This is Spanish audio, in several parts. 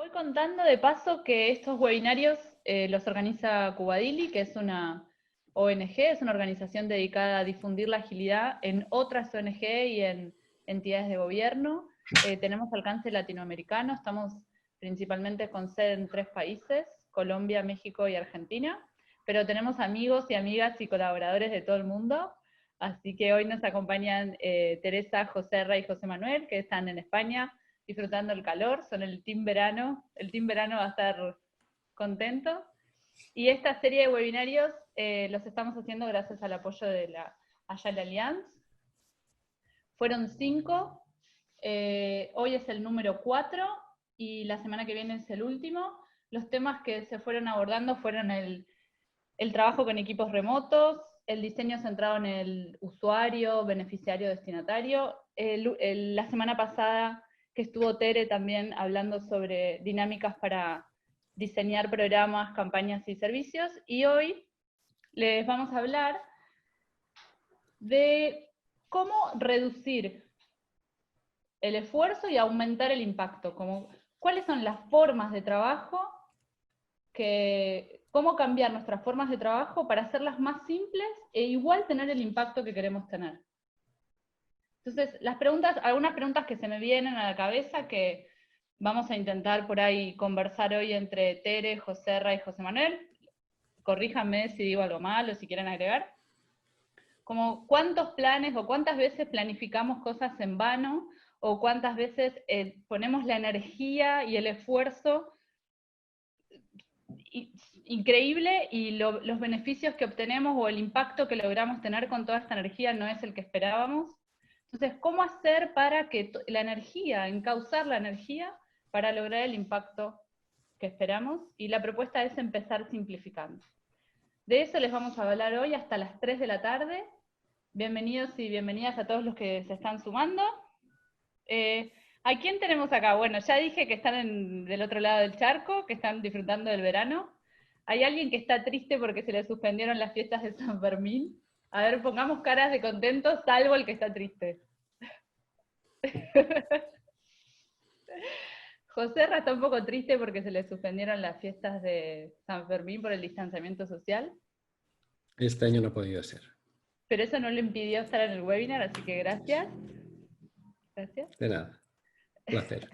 Voy contando de paso que estos webinarios los organiza Cubadili, que es una ONG, es una organización dedicada a difundir la agilidad en otras ONG y en entidades de gobierno. Tenemos alcance latinoamericano, estamos principalmente con sede en 3 países, Colombia, México y Argentina, pero tenemos amigos y amigas y colaboradores de todo el mundo, así que hoy nos acompañan Teresa, José Ra y José Manuel, que están en España, disfrutando el calor, son el Team Verano va a estar contento. Y esta serie de webinarios los estamos haciendo gracias al apoyo de la Agile Alliance. Fueron 5, hoy es el número 4, y la semana que viene es el último. Los temas que se fueron abordando fueron el trabajo con equipos remotos, el diseño centrado en el usuario, beneficiario, destinatario. La semana pasada que estuvo Tere también hablando sobre dinámicas para diseñar programas, campañas y servicios, y hoy les vamos a hablar de cómo reducir el esfuerzo y aumentar el impacto, cuáles son las formas de trabajo, cómo cambiar nuestras formas de trabajo para hacerlas más simples e igual tener el impacto que queremos tener. Entonces, algunas preguntas que se me vienen a la cabeza que vamos a intentar por ahí conversar hoy entre Tere, José Ra y José Manuel. Corríjanme si digo algo mal o si quieren agregar. Como cuántos planes o cuántas veces planificamos cosas en vano, o cuántas veces ponemos la energía y el esfuerzo increíble y los beneficios que obtenemos o el impacto que logramos tener con toda esta energía no es el que esperábamos. Entonces, ¿cómo hacer para que la energía, encauzar la energía para lograr el impacto que esperamos? Y la propuesta es empezar simplificando. De eso les vamos a hablar hoy hasta las 3 de la tarde. Bienvenidos y bienvenidas a todos los que se están sumando. ¿A quién tenemos acá? Bueno, ya dije que están del otro lado del charco, que están disfrutando del verano. ¿Hay alguien que está triste porque se le suspendieron las fiestas de San Fermín? A ver, pongamos caras de contentos, salvo el que está triste. José Ra está un poco triste porque se le suspendieron las fiestas de San Fermín por el distanciamiento social. Este año no ha podido ser. Pero eso no le impidió estar en el webinar, así que gracias. Gracias. De nada. Placer.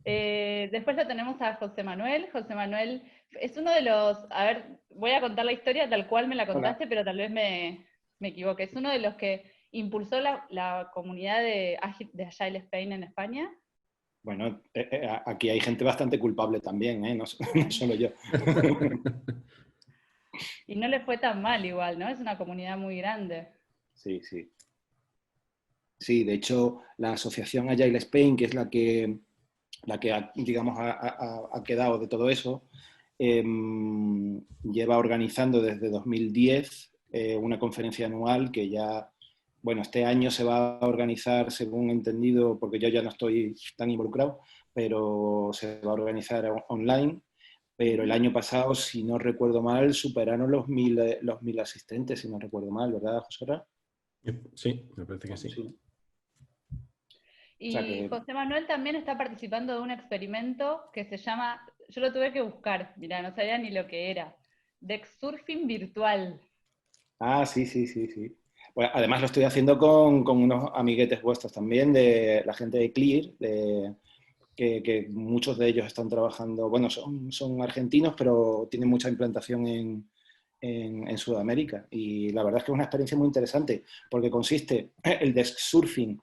Después lo tenemos a José Manuel. José Manuel es uno de los, a ver, voy a contar la historia tal cual me la contaste, pero tal vez me equivoque. Es uno de los que impulsó la comunidad de Agile Spain en España. Bueno, aquí hay gente bastante culpable también, ¿eh? No solo yo. Y no le fue tan mal igual, ¿no? Es una comunidad muy grande. Sí, sí. Sí, de hecho, la asociación Agile Spain, que es la que digamos, ha quedado de todo eso, lleva organizando desde 2010 una conferencia anual que ya, bueno, este año se va a organizar, según he entendido, porque yo ya no estoy tan involucrado, pero se va a organizar online. Pero el año pasado, si no recuerdo mal, superaron los 1000 asistentes, si no recuerdo mal, ¿verdad, José Ra? Sí, me parece que sí. Sí. Y O sea que... José Manuel también está participando de un experimento que se llama, yo lo tuve que buscar, mirá, no sabía ni lo que era, Dexsurfing virtual. Ah, sí, sí, sí, sí. Bueno, además lo estoy haciendo con unos amiguetes vuestros también, de la gente de Clear, que muchos de ellos están trabajando, bueno, son argentinos, pero tienen mucha implantación en Sudamérica. Y la verdad es que es una experiencia muy interesante, porque el desk surfing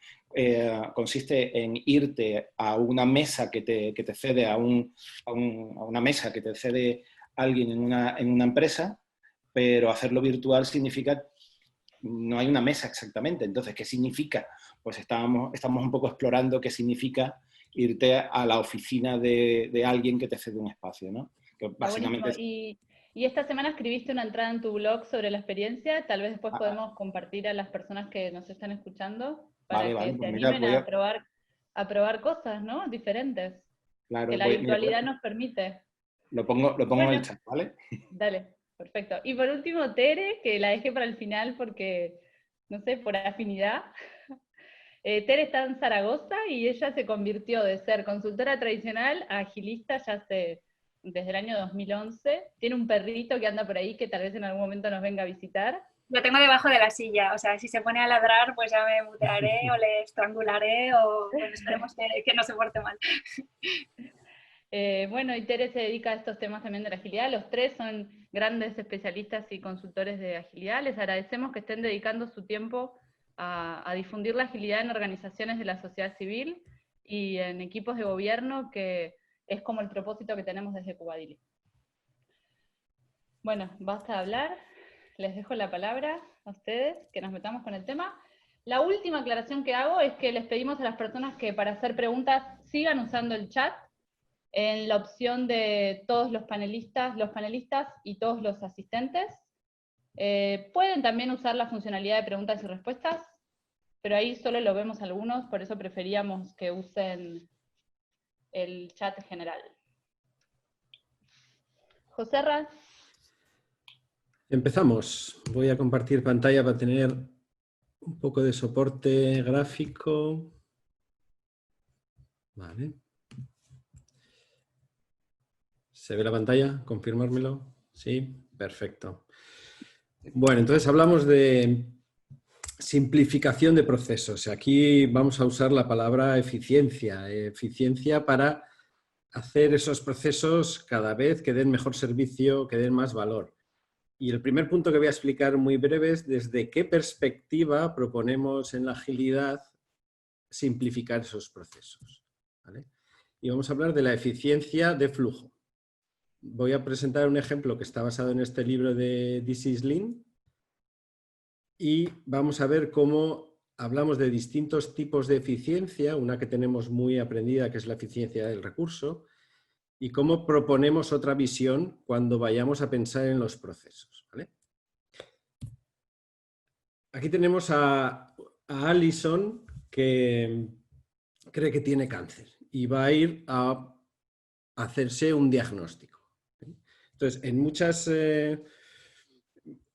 consiste en irte a una mesa que te cede a una mesa que te cede alguien en una empresa, pero hacerlo virtual significa, no hay una mesa exactamente. Entonces, ¿qué significa? Pues estamos un poco explorando qué significa irte a la oficina de alguien que te cede un espacio, ¿no? Que básicamente Y esta semana escribiste una entrada en tu blog sobre la experiencia, tal vez después podemos compartir a las personas que nos están escuchando para vale, que se pues mira, animen a probar cosas, ¿no? Diferentes, claro, que la virtualidad nos permite. lo pongo en el chat, ¿vale? Dale, perfecto. Y por último, Tere, que la dejé para el final porque, no sé, por afinidad. Tere está en Zaragoza y ella se convirtió de ser consultora tradicional a agilista desde el año 2011. Tiene un perrito que anda por ahí que tal vez en algún momento nos venga a visitar. Lo tengo debajo de la silla, o sea, si se pone a ladrar, pues ya me mutearé o le estrangularé o, bueno, esperemos que no se porte mal. Bueno, y Tere se dedica a estos temas también de la agilidad. Los tres son grandes especialistas y consultores de agilidad. Les agradecemos que estén dedicando su tiempo a difundir la agilidad en organizaciones de la sociedad civil y en equipos de gobierno, que es como el propósito que tenemos desde Cubadili. Bueno, basta de hablar. Les dejo la palabra a ustedes, que nos metamos con el tema. La última aclaración que hago es que les pedimos a las personas que para hacer preguntas sigan usando el chat en la opción de todos los panelistas y todos los asistentes. Pueden también usar la funcionalidad de preguntas y respuestas, pero ahí solo lo vemos algunos, por eso preferíamos que usen el chat general. Joserra. Empezamos. Voy a compartir pantalla para tener un poco de soporte gráfico. Vale. ¿Se ve la pantalla? ¿Confirmármelo? Sí, perfecto. Bueno, entonces hablamos de simplificación de procesos. Aquí vamos a usar la palabra eficiencia. Eficiencia para hacer esos procesos cada vez que den mejor servicio, que den más valor. Y el primer punto que voy a explicar muy breve es desde qué perspectiva proponemos en la agilidad simplificar esos procesos, ¿vale? Y vamos a hablar de la eficiencia de flujo. Voy a presentar un ejemplo que está basado en este libro de This is Lean y vamos a ver cómo hablamos de distintos tipos de eficiencia, una que tenemos muy aprendida que es la eficiencia del recurso, y cómo proponemos otra visión cuando vayamos a pensar en los procesos, ¿vale? Aquí tenemos a Alison, que cree que tiene cáncer y va a ir a hacerse un diagnóstico. Entonces,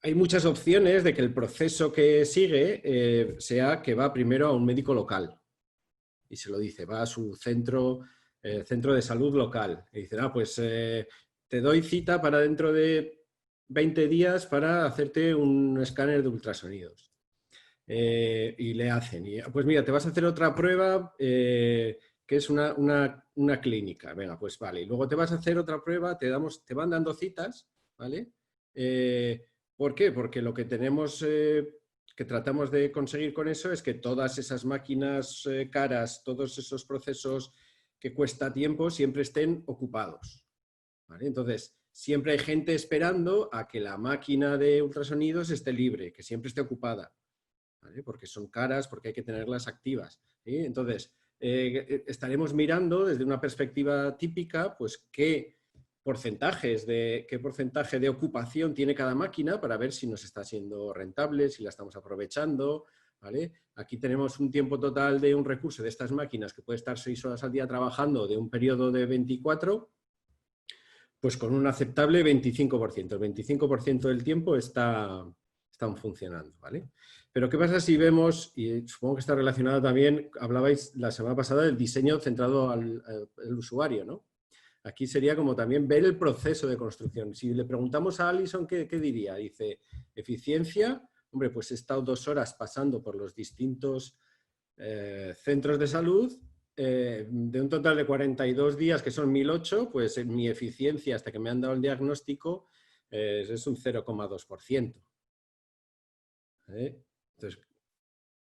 hay muchas opciones de que el proceso que sigue sea que va primero a un médico local y se lo dice, va a su centro de salud local. Y dicen, pues te doy cita para dentro de 20 días para hacerte un escáner de ultrasonidos. Y le hacen, y, pues mira, te vas a hacer otra prueba que es una clínica. Venga, pues vale. Y luego te vas a hacer otra prueba, te van dando citas, ¿vale? ¿Por qué? Porque lo que tenemos... que tratamos de conseguir con eso es que todas esas máquinas caras, todos esos procesos que cuesta tiempo, siempre estén ocupados, ¿vale? Entonces, siempre hay gente esperando a que la máquina de ultrasonidos esté libre, que siempre esté ocupada, ¿vale? Porque son caras, porque hay que tenerlas activas, ¿sí? Entonces, estaremos mirando desde una perspectiva típica, pues qué porcentaje de ocupación tiene cada máquina para ver si nos está siendo rentable, si la estamos aprovechando, ¿vale? Aquí tenemos un tiempo total de un recurso de estas máquinas que puede estar 6 horas al día trabajando de un periodo de 24, pues con un aceptable 25%. El 25% del tiempo están funcionando, ¿vale? Pero ¿qué pasa si vemos, y supongo que está relacionado también, hablabais la semana pasada del diseño centrado al usuario, ¿no? Aquí sería como también ver el proceso de construcción. Si le preguntamos a Alison, ¿qué diría? Dice, eficiencia, hombre, pues he estado 2 horas pasando por los distintos centros de salud, de un total de 42 días, que son 1008, pues mi eficiencia hasta que me han dado el diagnóstico es un 0,2%. Entonces,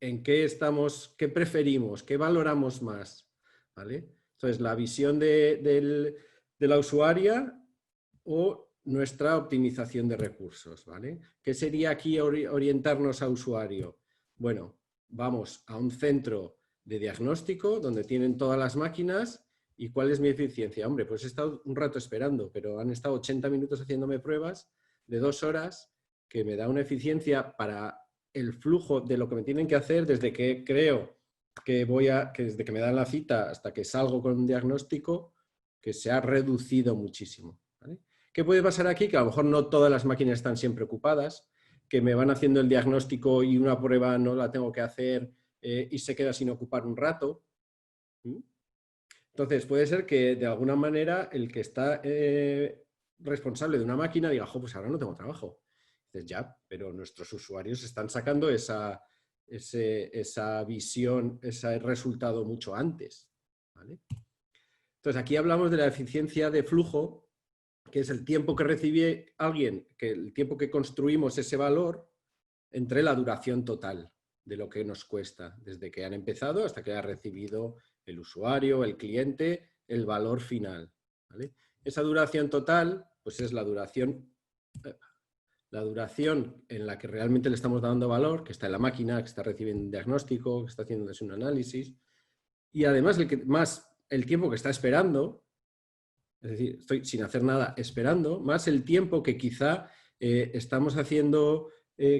¿en qué estamos, qué preferimos, qué valoramos más? ¿Vale? Entonces, la visión de la usuaria o nuestra optimización de recursos, ¿vale? ¿Qué sería aquí orientarnos a usuario? Bueno, vamos a un centro de diagnóstico donde tienen todas las máquinas y ¿cuál es mi eficiencia? Hombre, pues he estado un rato esperando, pero han estado 80 minutos haciéndome pruebas de 2 horas que me da una eficiencia para el flujo de lo que me tienen que hacer desde que creo que desde que me dan la cita hasta que salgo con un diagnóstico, que se ha reducido muchísimo, ¿vale? ¿Qué puede pasar aquí? Que a lo mejor no todas las máquinas están siempre ocupadas, que me van haciendo el diagnóstico y una prueba no la tengo que hacer y se queda sin ocupar un rato. Entonces, puede ser que de alguna manera el que está responsable de una máquina diga, jo, pues ahora no tengo trabajo. Dices, ya, pero nuestros usuarios están sacando esa visión, ese resultado mucho antes, ¿vale? Entonces, aquí hablamos de la eficiencia de flujo, que es el tiempo que recibe alguien, el tiempo que construimos ese valor entre la duración total de lo que nos cuesta, desde que han empezado hasta que ha recibido el usuario, el cliente, el valor final, ¿vale? Esa duración total, pues es la duración en la que realmente le estamos dando valor, que está en la máquina, que está recibiendo un diagnóstico, que está haciendo un análisis, y además el tiempo que está esperando, es decir, estoy sin hacer nada esperando, más el tiempo que quizá estamos haciendo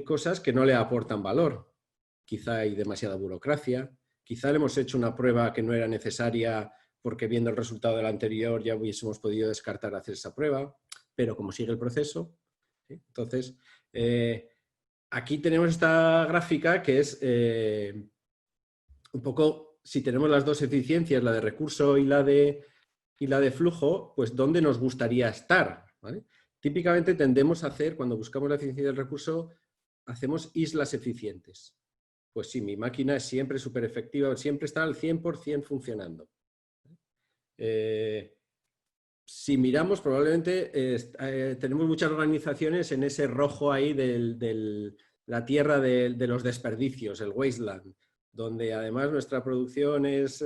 cosas que no le aportan valor. Quizá hay demasiada burocracia, quizá le hemos hecho una prueba que no era necesaria porque viendo el resultado del anterior ya hubiésemos podido descartar hacer esa prueba, pero como sigue el proceso, ¿sí? Entonces, aquí tenemos esta gráfica que es un poco, si tenemos las dos eficiencias, la de recurso y la de flujo, pues dónde nos gustaría estar, ¿vale? Típicamente tendemos a hacer, cuando buscamos la eficiencia del recurso, hacemos islas eficientes. Pues sí, mi máquina es siempre súper efectiva, siempre está al 100% funcionando. Si miramos, probablemente tenemos muchas organizaciones en ese rojo ahí de la tierra de los desperdicios, el wasteland, donde además nuestra producción es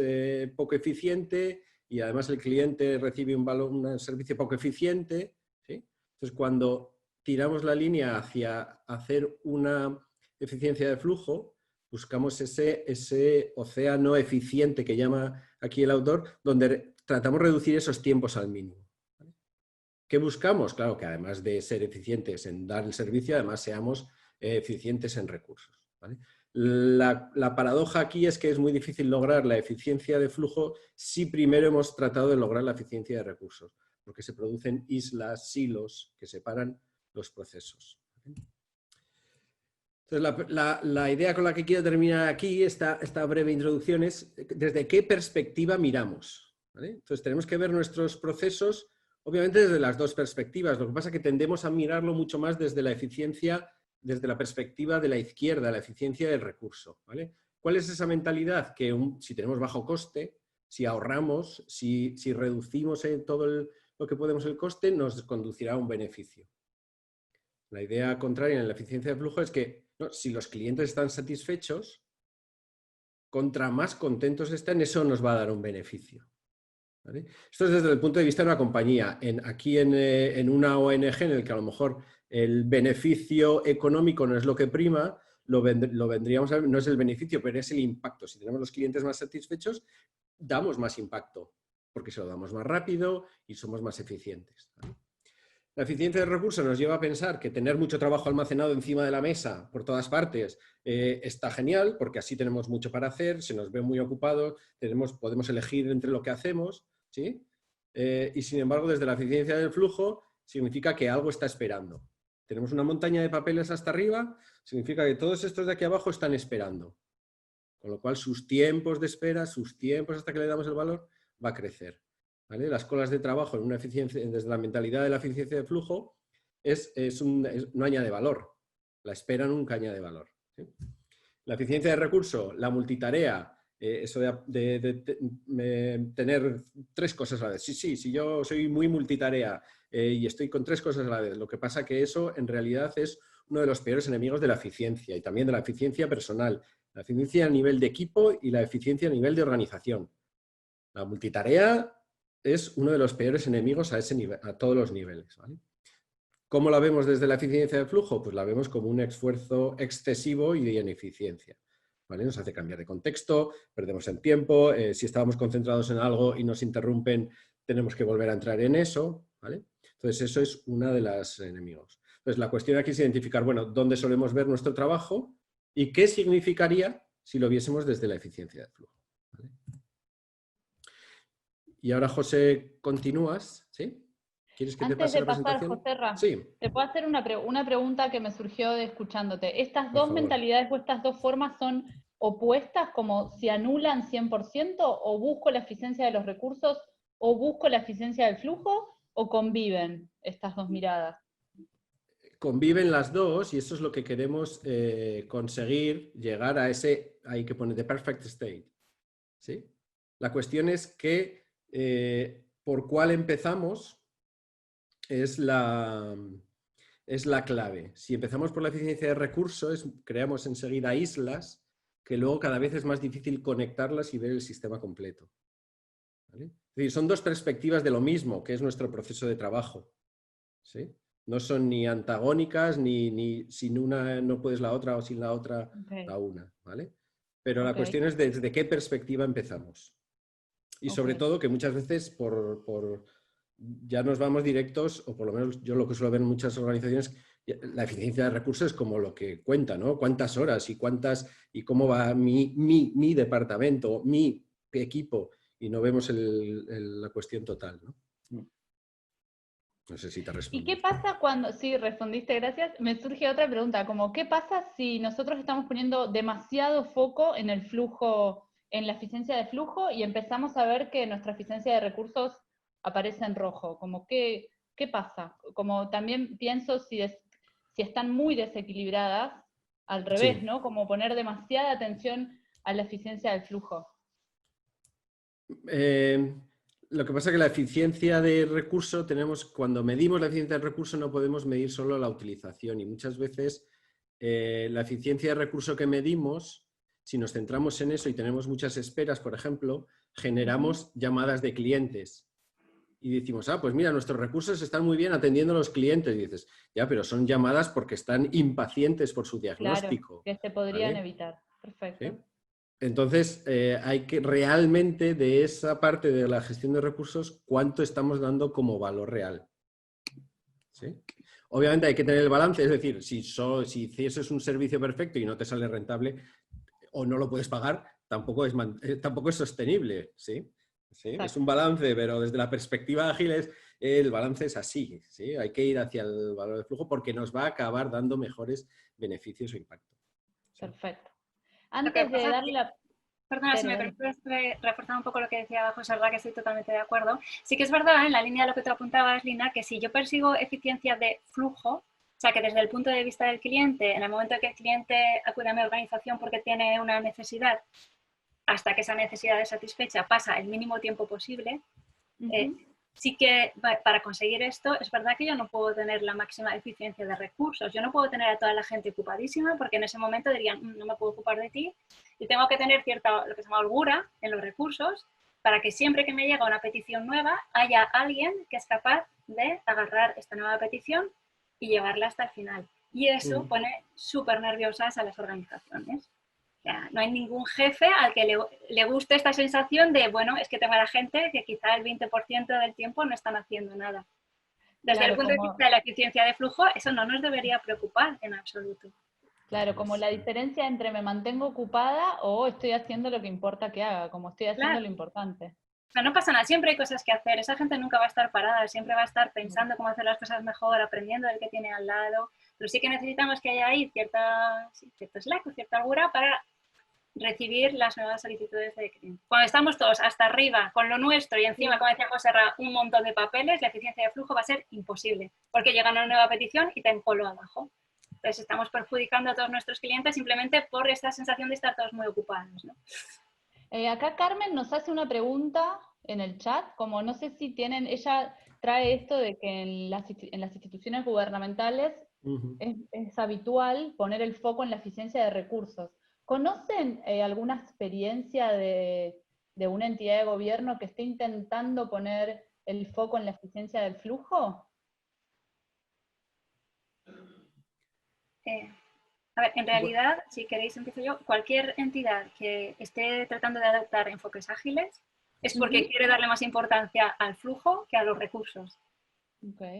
poco eficiente y además el cliente recibe un servicio poco eficiente, ¿sí? Entonces, cuando tiramos la línea hacia hacer una eficiencia de flujo, buscamos ese océano eficiente que llama aquí el autor, donde tratamos de reducir esos tiempos al mínimo. ¿Qué buscamos? Claro que además de ser eficientes en dar el servicio, además seamos eficientes en recursos, ¿vale? La paradoja aquí es que es muy difícil lograr la eficiencia de flujo si primero hemos tratado de lograr la eficiencia de recursos, porque se producen islas, silos, que separan los procesos. Entonces, la idea con la que quiero terminar aquí, esta breve introducción, es desde qué perspectiva miramos, ¿vale? Entonces, tenemos que ver nuestros procesos, obviamente, desde las dos perspectivas. Lo que pasa es que tendemos a mirarlo mucho más desde la eficiencia, desde la perspectiva de la izquierda, la eficiencia del recurso, ¿vale? ¿Cuál es esa mentalidad? Que si tenemos bajo coste, si ahorramos, si reducimos todo lo que podemos el coste, nos conducirá a un beneficio. La idea contraria en la eficiencia de flujo es que no, si los clientes están satisfechos, contra más contentos estén, eso nos va a dar un beneficio, ¿vale? Esto es desde el punto de vista de una compañía. Aquí en una ONG en el que a lo mejor el beneficio económico no es lo que prima, lo vendríamos a ver, no es el beneficio, pero es el impacto. Si tenemos los clientes más satisfechos, damos más impacto, porque se lo damos más rápido y somos más eficientes, ¿vale? La eficiencia del recurso nos lleva a pensar que tener mucho trabajo almacenado encima de la mesa por todas partes está genial, porque así tenemos mucho para hacer, se nos ve muy ocupados, podemos elegir entre lo que hacemos, ¿sí? Y sin embargo, desde la eficiencia del flujo, significa que algo está esperando. Tenemos una montaña de papeles hasta arriba, significa que todos estos de aquí abajo están esperando. Con lo cual, sus tiempos de espera, sus tiempos hasta que le damos el valor, va a crecer, ¿vale? Las colas de trabajo en una eficiencia, desde la mentalidad de la eficiencia de flujo, no añade valor. La espera nunca añade valor, ¿sí? La eficiencia de recurso, la multitarea, eso de tener 3 cosas a la vez. Sí, yo soy muy multitarea y estoy con 3 cosas a la vez. Lo que pasa que eso en realidad es uno de los peores enemigos de la eficiencia y también de la eficiencia personal. La eficiencia a nivel de equipo y la eficiencia a nivel de organización. La multitarea es uno de los peores enemigos a ese nivel, a todos los niveles, ¿vale? ¿Cómo la vemos desde la eficiencia del flujo? Pues la vemos como un esfuerzo excesivo y de ineficiencia, ¿vale? Nos hace cambiar de contexto, perdemos el tiempo, si estábamos concentrados en algo y nos interrumpen, tenemos que volver a entrar en eso, ¿vale? Entonces, eso es uno de los enemigos. Entonces, la cuestión aquí es identificar, bueno, dónde solemos ver nuestro trabajo y qué significaría si lo viésemos desde la eficiencia del flujo, ¿vale? Y ahora, José, continúas, ¿sí? ¿Quieres que te Antes pase de la pasar, presentación? Joserra, Sí, te puedo hacer una pregunta que me surgió de escuchándote. ¿Estas por dos favor. mentalidades o estas dos formas son opuestas, como si anulan 100%, o busco la eficiencia de los recursos, o busco la eficiencia del flujo, o conviven estas dos miradas? Conviven las dos y eso es lo que queremos conseguir, llegar a ese, hay que poner the perfect state. ¿Sí? La cuestión es que por cuál empezamos es la clave. Si empezamos por la eficiencia de recursos, creamos enseguida islas que luego cada vez es más difícil conectarlas y ver el sistema completo. ¿Vale? Es decir, son dos perspectivas de lo mismo, que es nuestro proceso de trabajo. ¿Sí? No son ni antagónicas, ni sin una no puedes la otra o sin la otra la una. ¿Vale? Pero la cuestión es desde qué perspectiva empezamos. Y sobre todo que muchas veces ya nos vamos directos, o por lo menos yo lo que suelo ver en muchas organizaciones, la eficiencia de recursos es como lo que cuenta, ¿no? Cuántas horas y cómo va mi departamento, mi equipo, y no vemos la cuestión total, ¿no? No sé si te respondo. ¿Y qué pasa cuando, sí, respondiste, gracias, me surge otra pregunta, como qué pasa si nosotros estamos poniendo demasiado foco en el flujo, en la eficiencia de flujo, y empezamos a ver que nuestra eficiencia de recursos aparece en rojo? Como qué pasa? Como también pienso si están muy desequilibradas, al revés, Sí. ¿no? Como poner demasiada atención a la eficiencia del flujo. Lo que pasa es que la eficiencia de recurso cuando medimos la eficiencia del recurso no podemos medir solo la utilización y muchas veces la eficiencia de recurso que medimos, si nos centramos en eso y tenemos muchas esperas, por ejemplo, generamos llamadas de clientes y decimos, pues mira, nuestros recursos están muy bien atendiendo a los clientes y dices, ya, pero son llamadas porque están impacientes por su diagnóstico. Claro, que se podrían ¿vale? evitar. Perfecto. ¿Sí? Entonces, hay que realmente de esa parte de la gestión de recursos, ¿cuánto estamos dando como valor real? ¿Sí? Obviamente hay que tener el balance, es decir, si hicieses un servicio perfecto y no te sale rentable o no lo puedes pagar, tampoco es sostenible. ¿Sí? ¿Sí? Es un balance, pero desde la perspectiva ágil el balance es así. ¿Sí? Hay que ir hacia el valor de flujo porque nos va a acabar dando mejores beneficios o impacto. ¿Sí? Perfecto. Antes de darle la... Perdona, si me permites reforzar un poco lo que decía José, es verdad que estoy totalmente de acuerdo. Sí que es verdad, en la línea de lo que tú apuntabas, Lina, que si yo persigo eficiencia de flujo, o sea, que desde el punto de vista del cliente, en el momento en que el cliente acude a mi organización porque tiene una necesidad, hasta que esa necesidad es satisfecha, pasa el mínimo tiempo posible, sí que para conseguir esto es verdad que yo no puedo tener la máxima eficiencia de recursos. Yo no puedo tener a toda la gente ocupadísima porque en ese momento dirían, no me puedo ocupar de ti, y tengo que tener cierta, lo que se llama holgura en los recursos para que siempre que me llega una petición nueva haya alguien que es capaz de agarrar esta nueva petición y llevarla hasta el final. Y eso pone súper nerviosas a las organizaciones. O sea, no hay ningún jefe al que le guste esta sensación de, bueno, es que tengo a la gente que quizá el 20% del tiempo no están haciendo nada. Desde el punto de vista de la eficiencia de flujo, eso no nos debería preocupar en absoluto. Claro, como la diferencia entre me mantengo ocupada o estoy haciendo lo que importa que haga, como estoy haciendo lo importante. O sea, no pasa nada, siempre hay cosas que hacer, esa gente nunca va a estar parada, siempre va a estar pensando cómo hacer las cosas mejor, aprendiendo del que tiene al lado, pero sí que necesitamos que haya ahí cierto slack o cierta holgura para recibir las nuevas solicitudes de clientes. Cuando estamos todos hasta arriba con lo nuestro y encima, como decía José Ra, un montón de papeles, la eficiencia de flujo va a ser imposible, porque llega una nueva petición y te encolo abajo. Entonces estamos perjudicando a todos nuestros clientes simplemente por esta sensación de estar todos muy ocupados, ¿no? Acá Carmen nos hace una pregunta en el chat, como no sé si tienen, ella trae esto de que en las instituciones gubernamentales es habitual poner el foco en la eficiencia de recursos. ¿Conocen alguna experiencia de una entidad de gobierno que esté intentando poner el foco en la eficiencia del flujo? A ver, en realidad, si queréis empiezo yo, cualquier entidad que esté tratando de adoptar enfoques ágiles es porque quiere darle más importancia al flujo que a los recursos.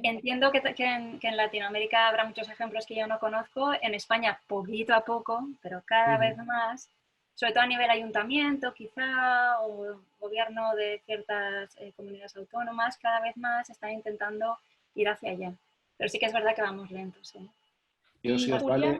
Entiendo que en Latinoamérica habrá muchos ejemplos que yo no conozco, en España poquito a poco, pero cada vez más, sobre todo a nivel ayuntamiento quizá, o gobierno de ciertas comunidades autónomas, cada vez más están intentando ir hacia allá. Pero sí que es verdad que vamos lentos, ¿eh? Yo, si os vale,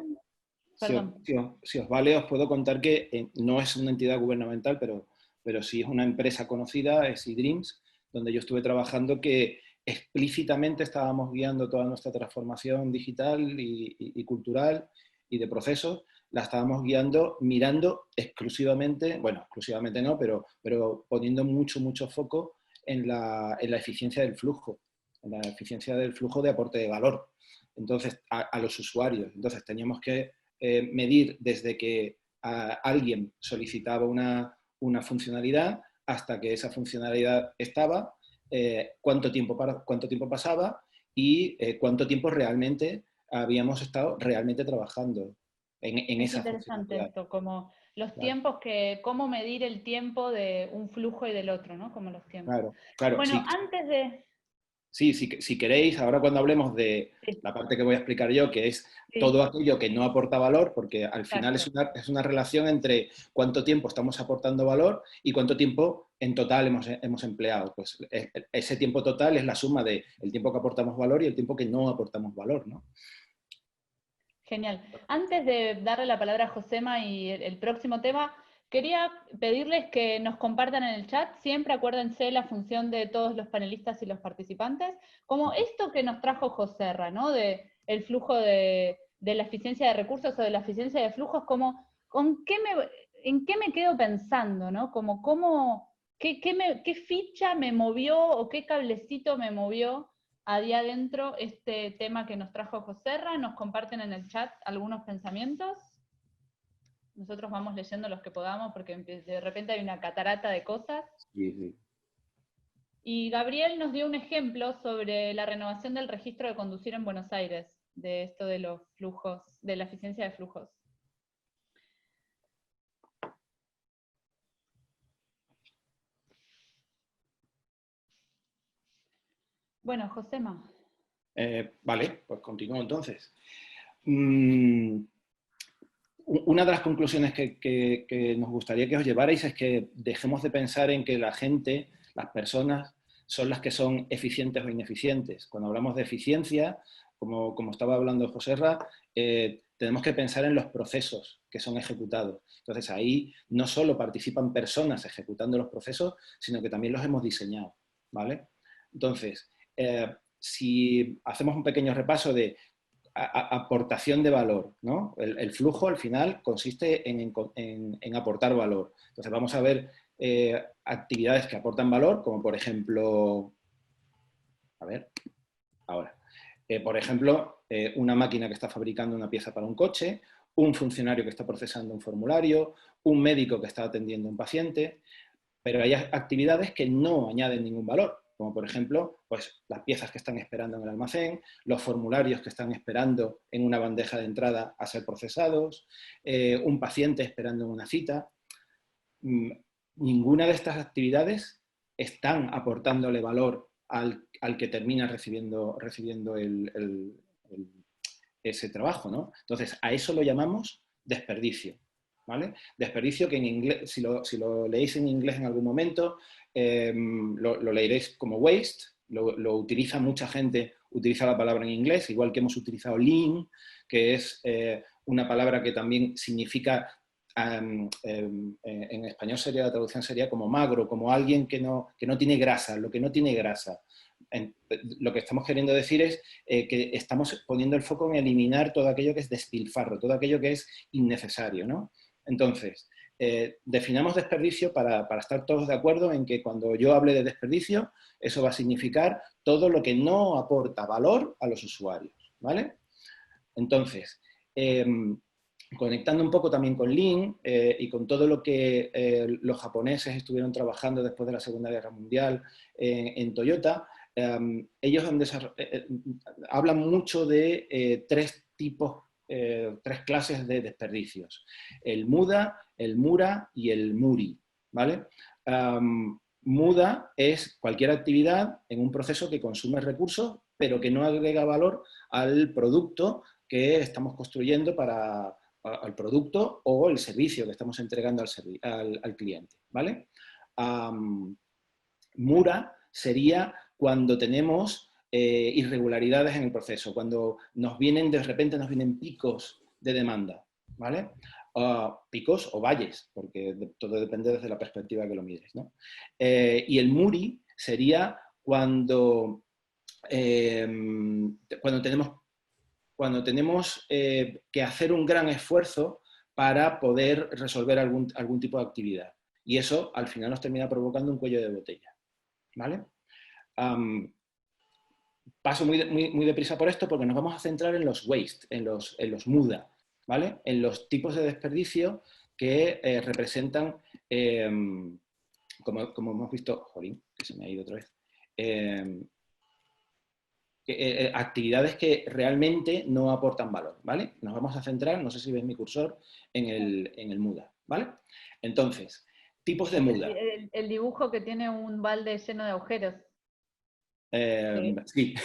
Perdón. Si os vale, os puedo contar que no es una entidad gubernamental, pero sí es una empresa conocida, es eDreams, donde yo estuve trabajando, que explícitamente estábamos guiando toda nuestra transformación digital y cultural y de procesos, la estábamos guiando mirando exclusivamente, bueno, exclusivamente no, pero poniendo mucho foco en la eficiencia del flujo, en la eficiencia del flujo de aporte de valor. Entonces, a los usuarios. Entonces, teníamos que medir desde que alguien solicitaba una funcionalidad hasta que esa funcionalidad estaba, cuánto tiempo pasaba y cuánto tiempo realmente habíamos estado realmente trabajando en Es esa interesante funcionalidad. esto, como los Claro, tiempos cómo medir el tiempo de un flujo y del otro, ¿no? Como los tiempos. claro. Bueno, Sí, antes de... sí, si queréis, ahora cuando hablemos de Sí, la parte que voy a explicar yo, que es sí, todo aquello que no aporta valor, porque al final exacto. es una relación entre cuánto tiempo estamos aportando valor y cuánto tiempo en total hemos empleado. Pues ese tiempo total es la suma del tiempo que aportamos valor y el tiempo que no aportamos valor, ¿no? Genial. Antes de darle la palabra a Josema y el próximo tema, quería pedirles que nos compartan en el chat, siempre acuérdense la función de todos los panelistas y los participantes, como esto que nos trajo Joserra, ¿no? De el flujo de la eficiencia de recursos o de la eficiencia de flujos, como en qué me quedo pensando, ¿no? Como qué ficha me movió o qué cablecito me movió ahí adentro este tema que nos trajo Joserra. Nos comparten en el chat algunos pensamientos. Nosotros vamos leyendo los que podamos porque de repente hay una catarata de cosas. Sí. Y Gabriel nos dio un ejemplo sobre la renovación del registro de conducir en Buenos Aires, de esto de los flujos, de la eficiencia de flujos. Bueno, Josema. Vale, pues continúo entonces. Una de las conclusiones que nos gustaría que os llevarais es que dejemos de pensar en que la gente, las personas, son las que son eficientes o ineficientes. Cuando hablamos de eficiencia, como estaba hablando Joserra, tenemos que pensar en los procesos que son ejecutados. Entonces ahí no solo participan personas ejecutando los procesos, sino que también los hemos diseñado, ¿vale? Entonces, si hacemos un pequeño repaso de aportación de valor, ¿no? El flujo al final consiste en aportar valor. Entonces vamos a ver actividades que aportan valor, como por ejemplo, a ver, ahora, por ejemplo, una máquina que está fabricando una pieza para un coche, un funcionario que está procesando un formulario, un médico que está atendiendo a un paciente, pero hay actividades que no añaden ningún valor, como por ejemplo, pues las piezas que están esperando en el almacén, los formularios que están esperando en una bandeja de entrada a ser procesados, un paciente esperando en una cita. Ninguna de estas actividades están aportándole valor al que termina recibiendo ese trabajo, ¿no? Entonces, a eso lo llamamos desperdicio, ¿vale? Desperdicio que en inglés, si lo leéis en inglés en algún momento, lo leeréis como waste, lo utiliza mucha gente, utiliza la palabra en inglés, igual que hemos utilizado lean, que es una palabra que también significa, en español la traducción sería como magro, como alguien que no tiene grasa, lo que no tiene grasa. Lo que estamos queriendo decir es que estamos poniendo el foco en eliminar todo aquello que es despilfarro, todo aquello que es innecesario, ¿no? Entonces, definamos desperdicio para estar todos de acuerdo en que cuando yo hable de desperdicio, eso va a significar todo lo que no aporta valor a los usuarios, ¿vale? Entonces, conectando un poco también con Lean y con todo lo que los japoneses estuvieron trabajando después de la Segunda Guerra Mundial en Toyota, ellos hablan mucho de tres clases de desperdicios: el muda, el mura y el muri, ¿vale? Muda es cualquier actividad en un proceso que consume recursos, pero que no agrega valor al producto que estamos construyendo al producto o el servicio que estamos entregando al cliente, ¿vale? Mura sería cuando tenemos irregularidades en el proceso, cuando de repente nos vienen picos de demanda, ¿vale? Picos o valles, porque todo depende desde la perspectiva que lo mires, ¿no? Y el Muri sería cuando tenemos que hacer un gran esfuerzo para poder resolver algún tipo de actividad. Y eso al final nos termina provocando un cuello de botella, ¿vale? Paso muy deprisa por esto porque nos vamos a centrar en los waste, en los muda, ¿vale? En los tipos de desperdicio que representan, como hemos visto, jolín, que se me ha ido otra vez, actividades que realmente no aportan valor, ¿vale? Nos vamos a centrar, no sé si ves mi cursor, en el muda, ¿vale? Entonces, tipos de muda. El dibujo que tiene un balde lleno de agujeros. Sí,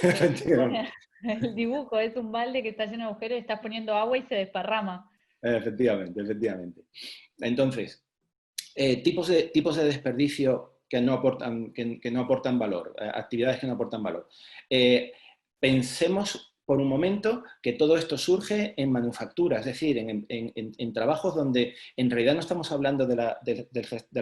El dibujo es un balde que está lleno de agujeros y estás poniendo agua y se desparrama. Efectivamente. Entonces, tipos de desperdicio que no aportan valor, actividades que no aportan valor. Pensemos por un momento que todo esto surge en manufactura, es decir, en trabajos donde en realidad no estamos hablando de la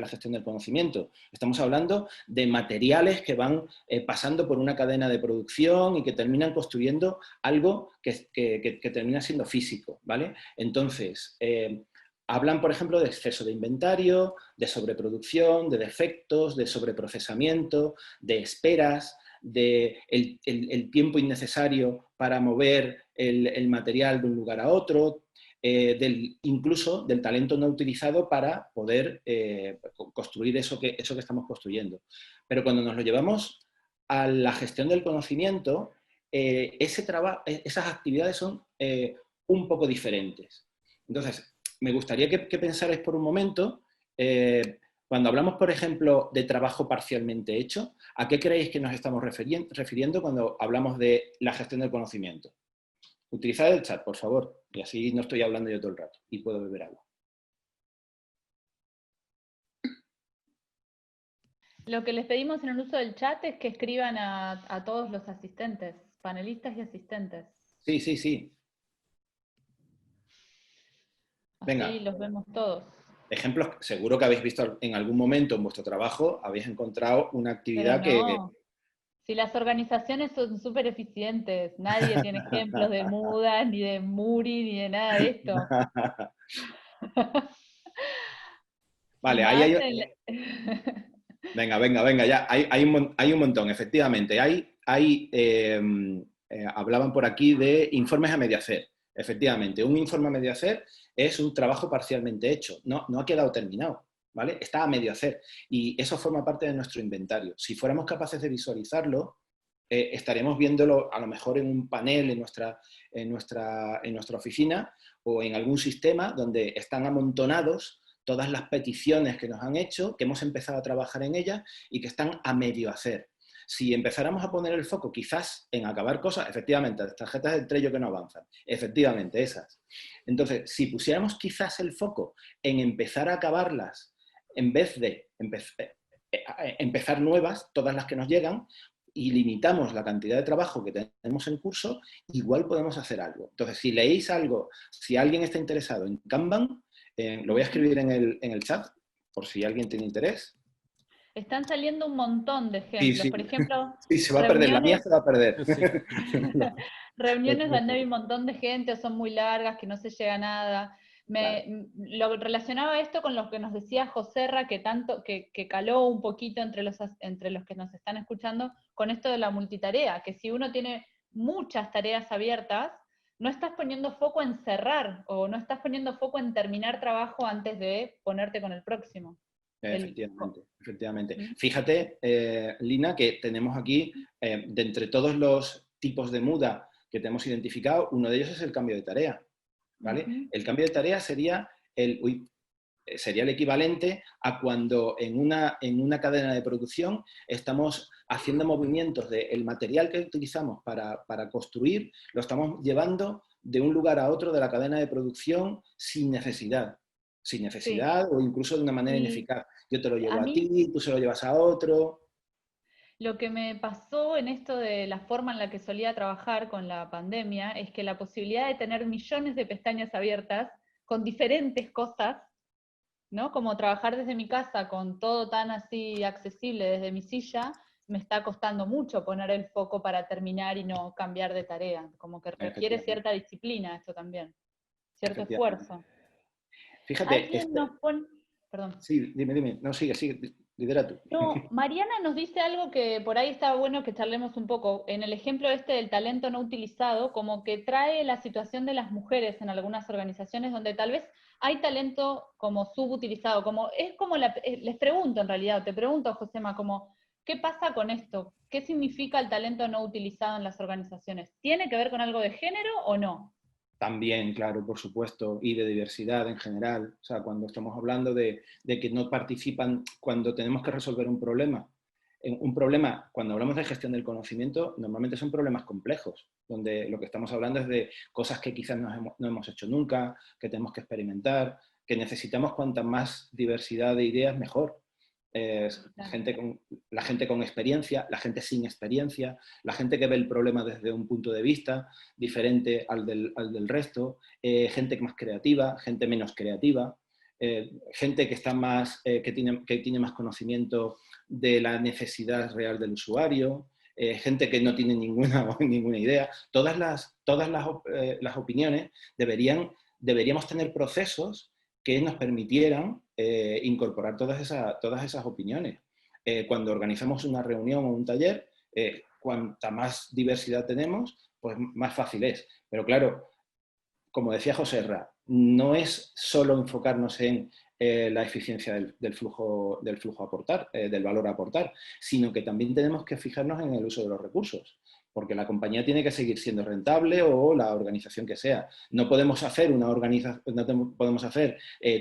gestión del conocimiento, estamos hablando de materiales que van pasando por una cadena de producción y que terminan construyendo algo que termina siendo físico, ¿vale? Entonces, hablan, por ejemplo, de exceso de inventario, de sobreproducción, de defectos, de sobreprocesamiento, de esperas, de el tiempo innecesario para mover el material de un lugar a otro, incluso del talento no utilizado para poder construir eso que estamos construyendo. Pero cuando nos lo llevamos a la gestión del conocimiento, esas actividades son un poco diferentes. Entonces, me gustaría que pensarais por un momento, cuando hablamos, por ejemplo, de trabajo parcialmente hecho, ¿a qué creéis que nos estamos refiriendo cuando hablamos de la gestión del conocimiento? Utilizad el chat, por favor, y así no estoy hablando yo todo el rato y puedo beber agua. Lo que les pedimos en el uso del chat es que escriban a todos los asistentes, panelistas y asistentes. Sí. Venga. Así los vemos todos. Ejemplos, seguro que habéis visto en algún momento en vuestro trabajo, habéis encontrado una actividad Pero no. que... Si las organizaciones son súper eficientes, nadie tiene ejemplos de Muda, ni de Muri, ni de nada de esto. Vale, ahí hay... Venga, ya, hay un montón, efectivamente. Hablaban por aquí de informes a medio hacer. Efectivamente, un informe a medio hacer es un trabajo parcialmente hecho, no ha quedado terminado, ¿vale? Está a medio hacer y eso forma parte de nuestro inventario. Si fuéramos capaces de visualizarlo, estaremos viéndolo a lo mejor en un panel en nuestra oficina o en algún sistema donde están amontonados todas las peticiones que nos han hecho, que hemos empezado a trabajar en ellas y que están a medio hacer. Si empezáramos a poner el foco quizás en acabar cosas, efectivamente, las tarjetas del Trello que no avanzan, efectivamente, esas. Entonces, si pusiéramos quizás el foco en empezar a acabarlas, en vez de empezar nuevas, todas las que nos llegan, y limitamos la cantidad de trabajo que tenemos en curso, igual podemos hacer algo. Entonces, si leéis algo, si alguien está interesado en Kanban, lo voy a escribir en el chat, por si alguien tiene interés. Están saliendo un montón de ejemplos. Sí. Por ejemplo, sí, se va a perder, la mía se va a perder. Reuniones donde hay un montón de gente o son muy largas, que no se llega a nada. Lo relacionaba esto con lo que nos decía Joserra, que caló un poquito entre los que nos están escuchando, con esto de la multitarea, que si uno tiene muchas tareas abiertas, no estás poniendo foco en cerrar, o no estás poniendo foco en terminar trabajo antes de ponerte con el próximo. Efectivamente. Fíjate, Lina, que tenemos aquí, de entre todos los tipos de muda que tenemos identificado, uno de ellos es el cambio de tarea, ¿vale? El cambio de tarea sería el equivalente a cuando en una cadena de producción estamos haciendo movimientos del material que utilizamos para construir, lo estamos llevando de un lugar a otro de la cadena de producción sin necesidad o incluso de una manera ineficaz. Yo te lo llevo a ti, tú se lo llevas a otro. Lo que me pasó en esto de la forma en la que solía trabajar con la pandemia es que la posibilidad de tener millones de pestañas abiertas con diferentes cosas, ¿no? Como trabajar desde mi casa con todo tan así accesible desde mi silla, me está costando mucho poner el foco para terminar y no cambiar de tarea. Como que requiere cierta disciplina esto también, cierto esfuerzo. Fíjate, Alguien nos pone... Perdón. Sí, dime. No, sigue, lidera tú. No, Mariana nos dice algo que por ahí está bueno que charlemos un poco. En el ejemplo este del talento no utilizado, como que trae la situación de las mujeres en algunas organizaciones donde tal vez hay talento como subutilizado, como es como les pregunto en realidad, te pregunto, Josema, como ¿qué pasa con esto? ¿Qué significa el talento no utilizado en las organizaciones? ¿Tiene que ver con algo de género o no? También, claro, por supuesto, y de diversidad en general. O sea, cuando estamos hablando de que no participan, cuando tenemos que resolver un problema, cuando hablamos de gestión del conocimiento, normalmente son problemas complejos, donde lo que estamos hablando es de cosas que quizás no hemos hecho nunca, que tenemos que experimentar, que necesitamos cuanta más diversidad de ideas, mejor. La gente con experiencia, la gente sin experiencia, la gente que ve el problema desde un punto de vista diferente al del resto, gente más creativa, gente menos creativa, gente que está más, que tiene más conocimiento de la necesidad real del usuario, gente que no tiene ninguna idea. Todas las opiniones deberíamos tener procesos que nos permitieran incorporar todas esas opiniones. Cuando organizamos una reunión o un taller, cuanta más diversidad tenemos, pues más fácil es. Pero claro, como decía Joserra, no es solo enfocarnos en la eficiencia del flujo a aportar, del valor a aportar, sino que también tenemos que fijarnos en el uso de los recursos, porque la compañía tiene que seguir siendo rentable o la organización que sea. No podemos hacer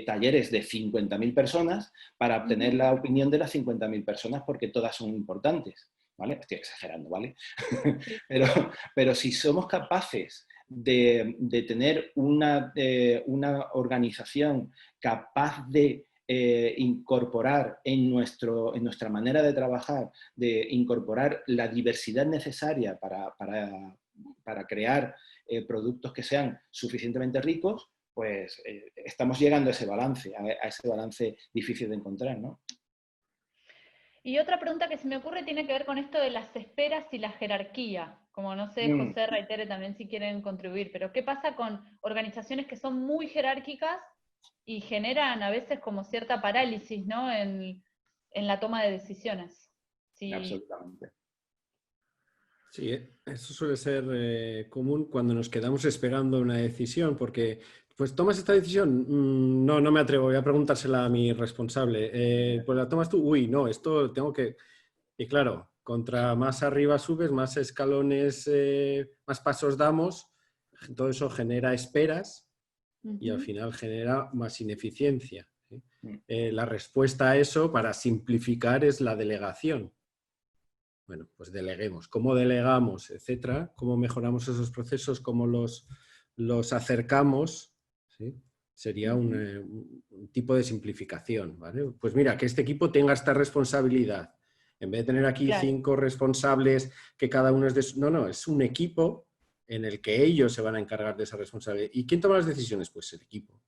talleres de 50.000 personas para obtener la opinión de las 50.000 personas porque todas son importantes, ¿vale? Estoy exagerando, ¿vale? pero si somos capaces de tener una organización capaz de incorporar en nuestra manera de trabajar, de incorporar la diversidad necesaria para crear productos que sean suficientemente ricos, pues estamos llegando a ese balance difícil de encontrar, ¿no? Y otra pregunta que se me ocurre tiene que ver con esto de las esperas y la jerarquía. Como no sé, José y Tere también si quieren contribuir, pero ¿qué pasa con organizaciones que son muy jerárquicas y generan a veces como cierta parálisis, ¿no? en la toma de decisiones? Sí. Absolutamente. Sí, eso suele ser común cuando nos quedamos esperando una decisión, porque, pues, ¿tomas esta decisión? No me atrevo, voy a preguntársela a mi responsable. Pues la tomas tú, no, esto tengo que... Y claro, contra más arriba subes, más escalones, más pasos damos, todo eso genera esperas y al final genera más ineficiencia, ¿sí? La respuesta a eso, para simplificar, es la delegación. Bueno, pues deleguemos. ¿Cómo delegamos, etcétera? ¿Cómo mejoramos esos procesos? ¿Cómo los acercamos? ¿Sí? Sería un tipo de simplificación, ¿vale? Pues mira, que este equipo tenga esta responsabilidad. En vez de tener aquí 5 responsables que cada uno es de... No, es un equipo en el que ellos se van a encargar de esa responsabilidad. ¿Y quién toma las decisiones? Pues el equipo.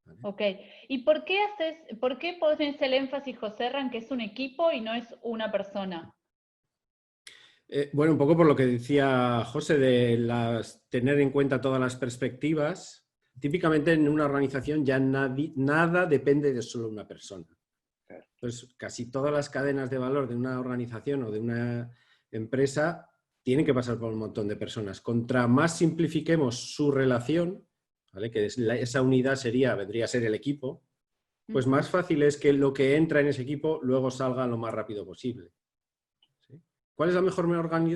¿Vale? Ok. ¿Y por qué pones el énfasis, Joserra, en que es un equipo y no es una persona? Bueno, un poco por lo que decía José, de tener en cuenta todas las perspectivas. Típicamente en una organización ya nada depende de solo una persona. Entonces, casi todas las cadenas de valor de una organización o de una empresa tienen que pasar por un montón de personas. Contra más simplifiquemos su relación, ¿vale? Que esa unidad vendría a ser el equipo, pues más fácil es que lo que entra en ese equipo luego salga lo más rápido posible. ¿Sí? ¿Cuál es la mejor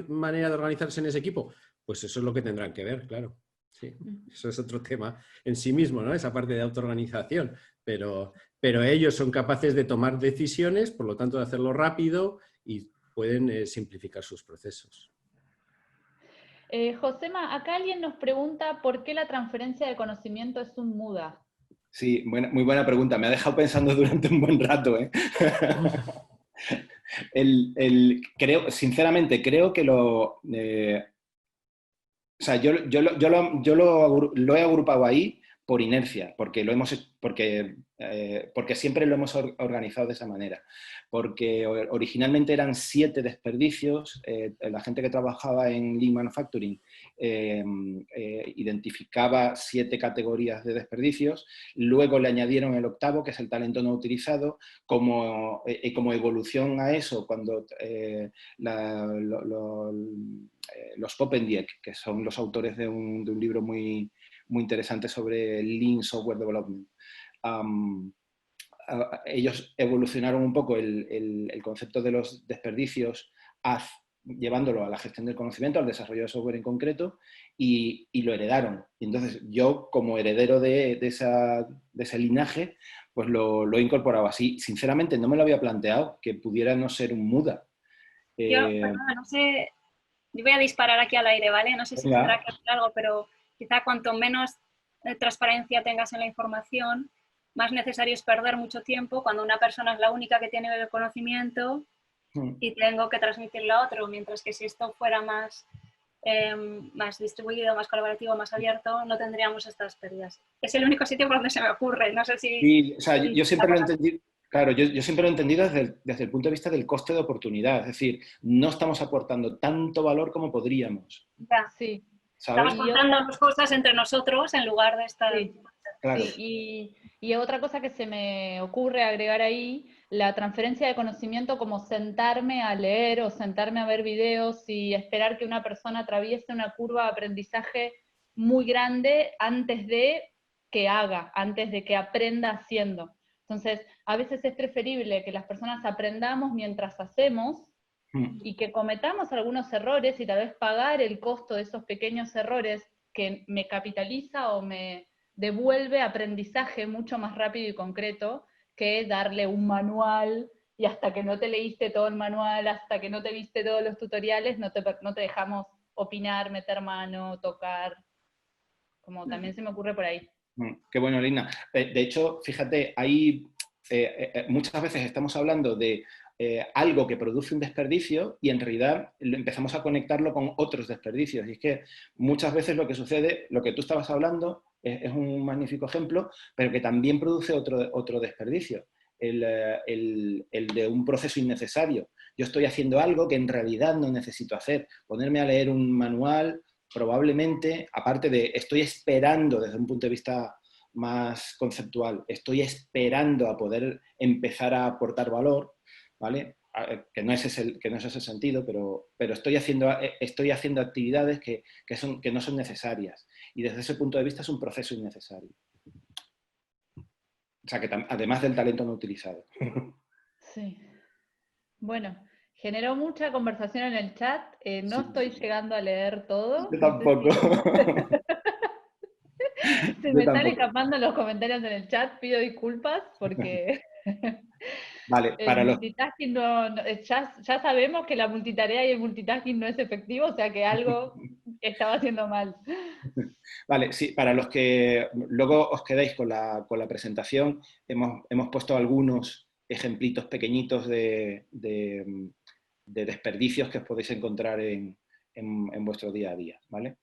manera de organizarse en ese equipo? Pues eso es lo que tendrán que ver, claro. Sí, eso es otro tema en sí mismo, ¿no? Esa parte de autoorganización. Pero ellos son capaces de tomar decisiones, por lo tanto de hacerlo rápido y pueden simplificar sus procesos. Josema, acá alguien nos pregunta por qué la transferencia de conocimiento es un MUDA. Sí, muy buena pregunta. Me ha dejado pensando durante un buen rato, ¿eh? Sinceramente, creo que yo lo he agrupado ahí por inercia, porque siempre lo hemos organizado de esa manera. Porque originalmente eran 7 desperdicios, la gente que trabajaba en Lean Manufacturing identificaba 7 categorías de desperdicios, luego le añadieron el 8º, que es el talento no utilizado, como evolución a eso, cuando los Popendiek, que son los autores de un libro muy interesante sobre Lean Software Development, ellos evolucionaron un poco el concepto de los desperdicios llevándolo a la gestión del conocimiento, al desarrollo de software en concreto, y lo heredaron. Y entonces yo, como heredero de ese linaje, pues lo he incorporado así. Sinceramente no me lo había planteado, que pudiera no ser un Muda. Yo, perdona, no sé, yo voy a disparar aquí al aire, ¿vale? No sé si tendrá que hacer algo, pero quizá cuanto menos transparencia tengas en la información, más necesario es perder mucho tiempo cuando una persona es la única que tiene el conocimiento y tengo que transmitirlo a otro, mientras que si esto fuera más distribuido, más colaborativo, más abierto, no tendríamos estas pérdidas. Es el único sitio por donde se me ocurre, no sé si... Sí, o sea, yo siempre lo he entendido, claro, yo siempre lo he entendido desde el punto de vista del coste de oportunidad, es decir, no estamos aportando tanto valor como podríamos. Ya. Sí. ¿Sabes? Estamos contando las cosas entre nosotros en lugar de estar... Sí. Claro. Sí, y otra cosa que se me ocurre agregar ahí, la transferencia de conocimiento, como sentarme a leer o sentarme a ver videos y esperar que una persona atraviese una curva de aprendizaje muy grande antes de que haga, antes de que aprenda haciendo. Entonces, a veces es preferible que las personas aprendamos mientras hacemos y que cometamos algunos errores y tal vez pagar el costo de esos pequeños errores que me capitaliza o me devuelve aprendizaje mucho más rápido y concreto que darle un manual y hasta que no te leíste todo el manual, hasta que no te viste todos los tutoriales, no te dejamos opinar, meter mano, tocar, como también se me ocurre por ahí. Qué bueno, Lina. De hecho, fíjate, muchas veces estamos hablando de algo que produce un desperdicio y en realidad empezamos a conectarlo con otros desperdicios. Y es que muchas veces lo que sucede, lo que tú estabas hablando, es un magnífico ejemplo, pero que también produce otro desperdicio, el de un proceso innecesario. Yo estoy haciendo algo que en realidad no necesito hacer. Ponerme a leer un manual, probablemente, aparte de estoy esperando desde un punto de vista más conceptual, estoy esperando a poder empezar a aportar valor, ¿vale? Que no es ese sentido, pero estoy haciendo actividades que no son necesarias. Y desde ese punto de vista es un proceso innecesario. O sea, que además del talento no utilizado. Sí. Bueno, generó mucha conversación en el chat. No estoy llegando a leer todo. Yo tampoco. Se me están escapando los comentarios en el chat. Pido disculpas porque... Vale, el multitasking ya sabemos que la multitarea y el multitasking no es efectivo, o sea que algo estaba haciendo mal. Vale, sí, para los que luego os quedáis con la presentación, hemos puesto algunos ejemplitos pequeñitos de desperdicios que os podéis encontrar en vuestro día a día, ¿vale?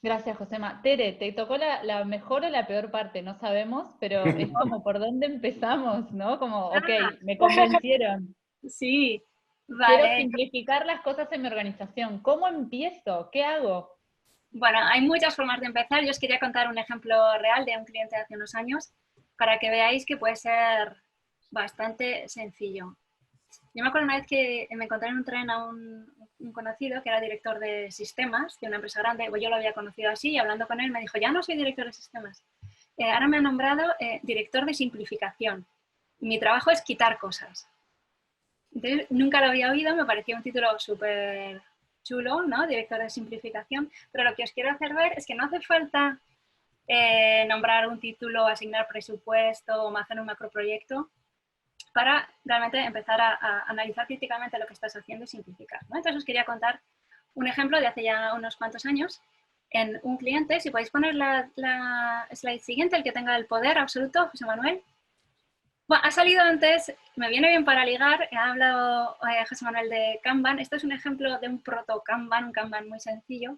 Gracias, Josema. Tere, te tocó la mejor o la peor parte, no sabemos, pero es como por dónde empezamos, ¿no? Como, ok, me convencieron. Sí, vale. Quiero simplificar las cosas en mi organización. ¿Cómo empiezo? ¿Qué hago? Bueno, hay muchas formas de empezar. Yo os quería contar un ejemplo real de un cliente de hace unos años para que veáis que puede ser bastante sencillo. Yo me acuerdo una vez que me encontré en un tren a un conocido que era director de sistemas de una empresa grande. Yo lo había conocido así y hablando con él me dijo, ya no soy director de sistemas. Ahora me han nombrado director de simplificación. Mi trabajo es quitar cosas. Entonces, nunca lo había oído, me pareció un título súper chulo, ¿no? Director de simplificación. Pero lo que os quiero hacer ver es que no hace falta nombrar un título, asignar presupuesto o hacer un macroproyecto para realmente empezar a analizar críticamente lo que estás haciendo y simplificar, ¿no? Entonces os quería contar un ejemplo de hace ya unos cuantos años en un cliente. Si podéis poner la slide siguiente, el que tenga el poder absoluto, José Manuel. Bueno, ha salido antes, me viene bien para ligar, ha hablado José Manuel de Kanban. Esto es un ejemplo de un proto-Kanban, un Kanban muy sencillo.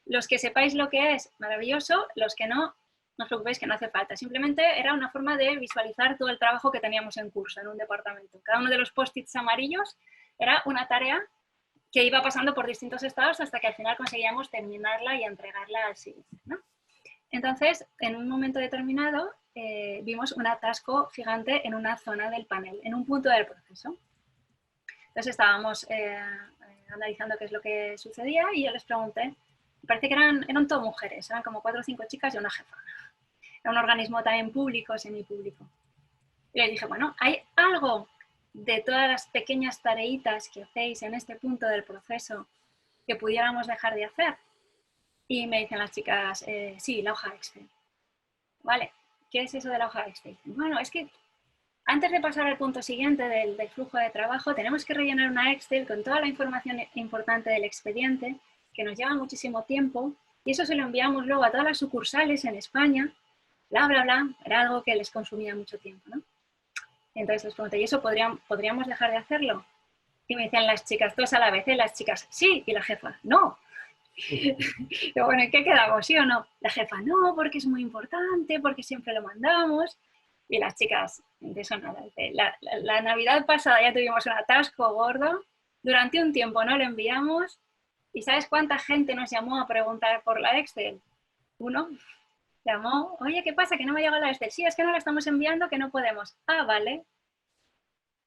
Los que sepáis lo que es, maravilloso. Los que no, no os preocupéis que no hace falta. Simplemente era una forma de visualizar todo el trabajo que teníamos en curso en un departamento. Cada uno de los post-its amarillos era una tarea que iba pasando por distintos estados hasta que al final conseguíamos terminarla y entregarla al siguiente, ¿no? Entonces, en un momento determinado, vimos un atasco gigante en una zona del panel, en un punto del proceso. Entonces estábamos analizando qué es lo que sucedía y yo les pregunté, me parece que eran todo mujeres, eran como 4 o 5 chicas y una jefa. Era un organismo también público, semipúblico. Y les dije, bueno, ¿hay algo de todas las pequeñas tareitas que hacéis en este punto del proceso que pudiéramos dejar de hacer? Y me dicen las chicas, sí, la hoja Excel. Vale, ¿qué es eso de la hoja Excel? Bueno, es que antes de pasar al punto siguiente del flujo de trabajo, tenemos que rellenar una Excel con toda la información importante del expediente, que nos lleva muchísimo tiempo, y eso se lo enviamos luego a todas las sucursales en España, bla, bla, bla, era algo que les consumía mucho tiempo, ¿no? Entonces les pregunté, ¿y eso podríamos dejar de hacerlo? Y me decían las chicas, todas a la vez, las chicas, sí, y la jefa, no. Y bueno, ¿en qué quedamos? ¿Sí o no? La jefa, no, porque es muy importante, porque siempre lo mandamos. Y las chicas, de eso nada. La Navidad pasada ya tuvimos un atasco gordo. Durante un tiempo no lo enviamos. ¿Y sabes cuánta gente nos llamó a preguntar por la Excel? Uno llamó, oye, ¿qué pasa? Que no me ha llegado la Excel. Sí, es que no la estamos enviando, que no podemos. Ah, vale.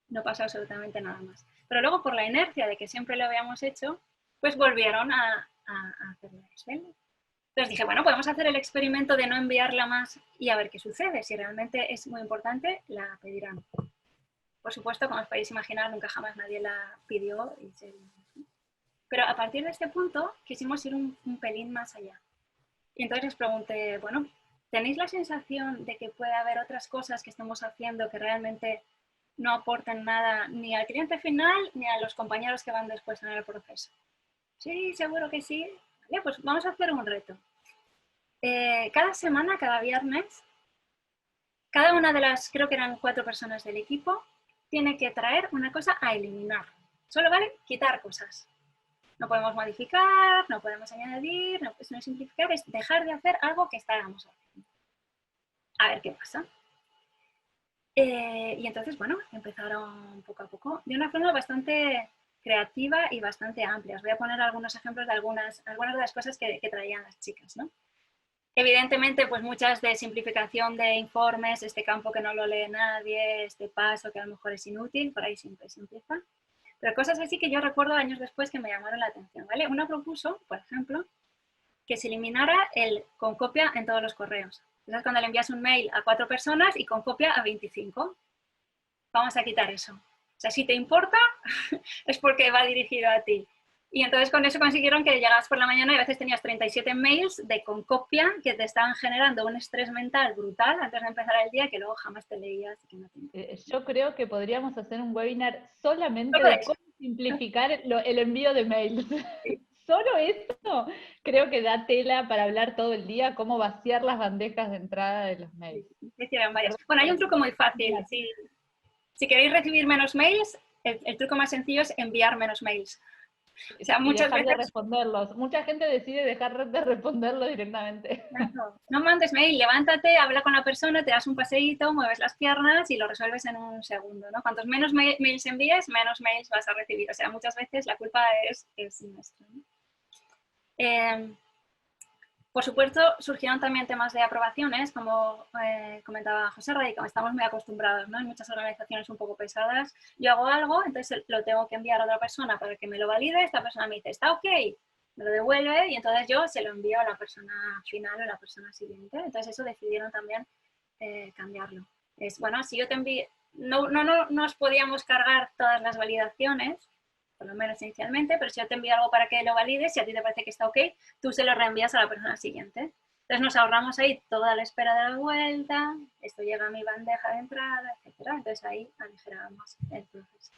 No pasó absolutamente nada más. Pero luego, por la inercia de que siempre lo habíamos hecho, pues volvieron a hacer la Excel. Entonces dije, bueno, podemos hacer el experimento de no enviarla más y a ver qué sucede. Si realmente es muy importante, la pedirán. Por supuesto, como os podéis imaginar, nunca jamás nadie la pidió. Pero a partir de este punto quisimos ir un pelín más allá. Y entonces les pregunté, bueno, ¿tenéis la sensación de que puede haber otras cosas que estemos haciendo que realmente no aporten nada ni al cliente final ni a los compañeros que van después en el proceso? Sí, seguro que sí. Vale, pues vamos a hacer un reto. Cada semana, cada viernes, cada una de las, creo que eran 4 personas del equipo, tiene que traer una cosa a eliminar. Solo vale quitar cosas. No podemos modificar, no podemos añadir, no es simplificar, es dejar de hacer algo que estábamos haciendo. A ver qué pasa. Y entonces, bueno, empezaron poco a poco, de una forma bastante creativa y bastante amplia. Os voy a poner algunos ejemplos de algunas de las cosas que traían las chicas, ¿no? Evidentemente, pues muchas de simplificación de informes, este campo que no lo lee nadie, este paso que a lo mejor es inútil, por ahí siempre se empieza. Pero cosas así que yo recuerdo años después que me llamaron la atención, ¿vale? Una propuso, por ejemplo, que se eliminara el con copia en todos los correos. Entonces, cuando le envías un mail a 4 personas y con copia a 25, vamos a quitar eso. O sea, si te importa, es porque va dirigido a ti. Y entonces con eso consiguieron que llegabas por la mañana y a veces tenías 37 mails de con copia que te estaban generando un estrés mental brutal antes de empezar el día que luego jamás te leías. Y que no te... Yo creo que podríamos hacer un webinar solamente de cómo simplificar el envío de mails. Sí. Solo eso creo que da tela para hablar todo el día, cómo vaciar las bandejas de entrada de los mails. Bueno, hay un truco muy fácil. Si queréis recibir menos mails, el truco más sencillo es enviar menos mails. O sea, muchas veces... de responderlos. Mucha gente decide dejar de responderlo directamente. No mandes mail, levántate, habla con la persona, te das un paseíto, mueves las piernas y lo resuelves en un segundo, ¿no? Cuantos menos mails envíes, menos mails vas a recibir. O sea, muchas veces la culpa es nuestra, ¿no? Por supuesto, surgieron también temas de aprobaciones, como comentaba José Rey, como estamos muy acostumbrados, ¿no? En muchas organizaciones un poco pesadas. Yo hago algo, entonces lo tengo que enviar a otra persona para que me lo valide, esta persona me dice, está ok, me lo devuelve y entonces yo se lo envío a la persona final o a la persona siguiente. Entonces eso decidieron también cambiarlo. Es, bueno, si yo te envío, no nos podíamos cargar todas las validaciones, por lo menos inicialmente, pero si yo te envío algo para que lo valides, si a ti te parece que está ok, tú se lo reenvías a la persona siguiente. Entonces nos ahorramos ahí toda la espera de la vuelta, esto llega a mi bandeja de entrada, etc. Entonces ahí aligerábamos el proceso.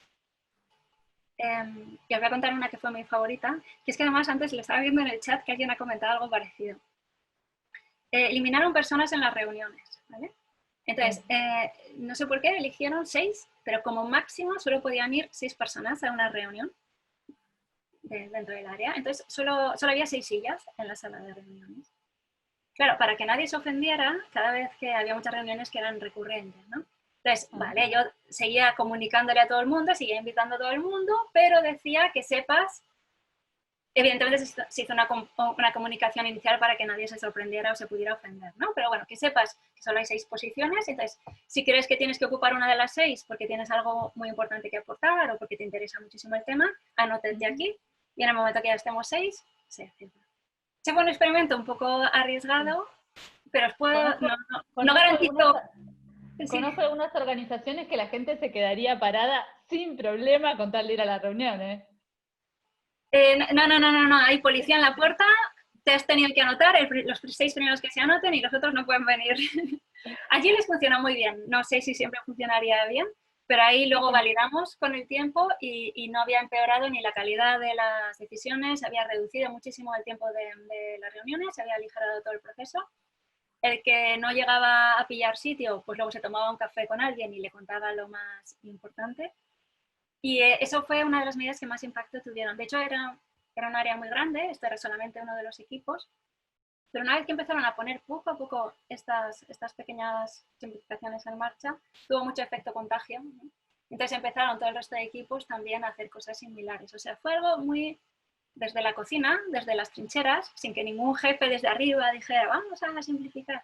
Y os voy a contar una que fue mi favorita, que es que además antes le estaba viendo en el chat que alguien ha comentado algo parecido. Eliminaron personas en las reuniones, ¿vale? Entonces, no sé por qué eligieron 6, pero como máximo solo podían ir 6 personas a una reunión dentro del área. Entonces, solo había 6 sillas en la sala de reuniones. Claro, para que nadie se ofendiera, cada vez que había muchas reuniones que eran recurrentes, ¿no? Entonces, vale, yo seguía comunicándole a todo el mundo, seguía invitando a todo el mundo, pero decía que sepas, evidentemente se hizo una comunicación inicial para que nadie se sorprendiera o se pudiera ofender, ¿no? Pero bueno, que sepas que solo hay 6 posiciones, entonces, si crees que tienes que ocupar una de las 6 porque tienes algo muy importante que aportar o porque te interesa muchísimo el tema, anótate aquí y en el momento que ya estemos 6, se cierra. Ese fue un experimento un poco arriesgado, pero os puedo, no garantizo... Conozco algunas organizaciones que la gente se quedaría parada sin problema con tal de ir a la reunión, ¿eh? No, hay policía en la puerta, te has tenido que anotar, los 6 primeros que se anoten y los otros no pueden venir. Allí les funciona muy bien, no sé si siempre funcionaría bien, pero ahí luego validamos con el tiempo y no había empeorado ni la calidad de las decisiones, había reducido muchísimo el tiempo de las reuniones, se había aligerado todo el proceso. El que no llegaba a pillar sitio, pues luego se tomaba un café con alguien y le contaba lo más importante. Y eso fue una de las medidas que más impacto tuvieron. De hecho, era un área muy grande, esto era solamente uno de los equipos, pero una vez que empezaron a poner poco a poco estas pequeñas simplificaciones en marcha, tuvo mucho efecto contagio, ¿no? Entonces empezaron todo el resto de equipos también a hacer cosas similares. O sea, fue algo muy desde la cocina, desde las trincheras, sin que ningún jefe desde arriba dijera, vamos a simplificar.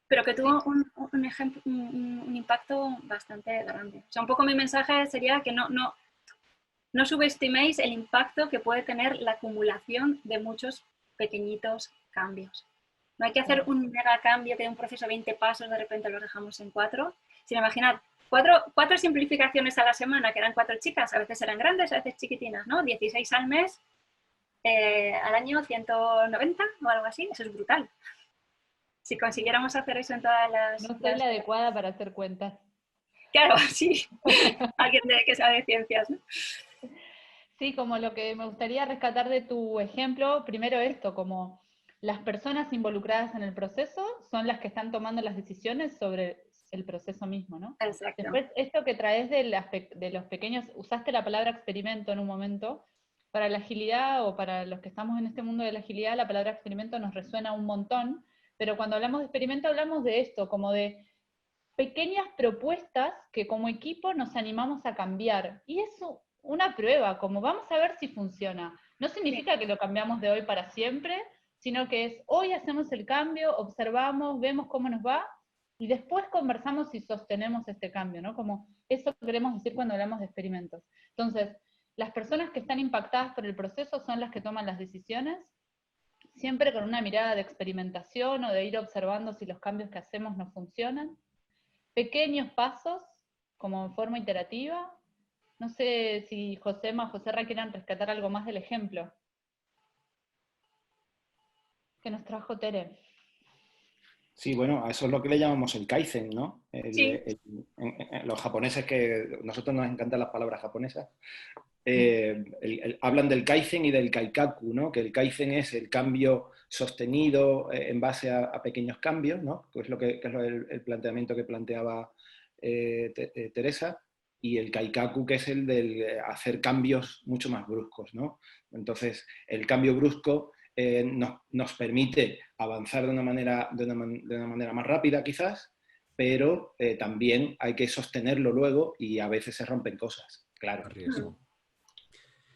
Pero que tuvo un impacto bastante grande. O sea, un poco mi mensaje sería que no subestiméis el impacto que puede tener la acumulación de muchos pequeñitos cambios. No hay que hacer un mega cambio que de un proceso de 20 pasos de repente lo dejamos en 4, sino imaginar 4 simplificaciones a la semana, que eran 4 chicas, a veces eran grandes, a veces chiquitinas, ¿no? 16 al mes, al año 190 o algo así, eso es brutal. Si consiguiéramos hacer eso en todas las... No soy la adecuada para hacer cuentas. Claro, sí. Alguien que sabe de ciencias, ¿no? Sí, como lo que me gustaría rescatar de tu ejemplo, primero esto, como las personas involucradas en el proceso son las que están tomando las decisiones sobre el proceso mismo, ¿no? Exacto. Después, esto que traes de los pequeños, usaste la palabra experimento en un momento, para la agilidad o para los que estamos en este mundo de la agilidad, la palabra experimento nos resuena un montón, pero cuando hablamos de experimento hablamos de esto, como de pequeñas propuestas que como equipo nos animamos a cambiar. Y es una prueba, como vamos a ver si funciona. No significa que lo cambiamos de hoy para siempre, sino que es hoy hacemos el cambio, observamos, vemos cómo nos va, y después conversamos si sostenemos este cambio, ¿no? Como eso queremos decir cuando hablamos de experimentos. Entonces, las personas que están impactadas por el proceso son las que toman las decisiones, siempre con una mirada de experimentación o de ir observando si los cambios que hacemos no funcionan. Pequeños pasos, como en forma iterativa. No sé si Josema o Joserra quieran rescatar algo más del ejemplo que nos trajo Tere. Sí, bueno, a eso es lo que le llamamos el Kaizen, ¿no? Sí. Los japoneses, que a nosotros nos encantan las palabras japonesas, hablan del Kaizen y del Kaikaku, ¿no? Que el Kaizen es el cambio sostenido en base a pequeños cambios, ¿no? Que es el planteamiento que planteaba Teresa, y el Kaikaku, que es el del hacer cambios mucho más bruscos, ¿no? Entonces, el cambio brusco nos permite avanzar de una manera más rápida, quizás, pero también hay que sostenerlo luego y a veces se rompen cosas, claro.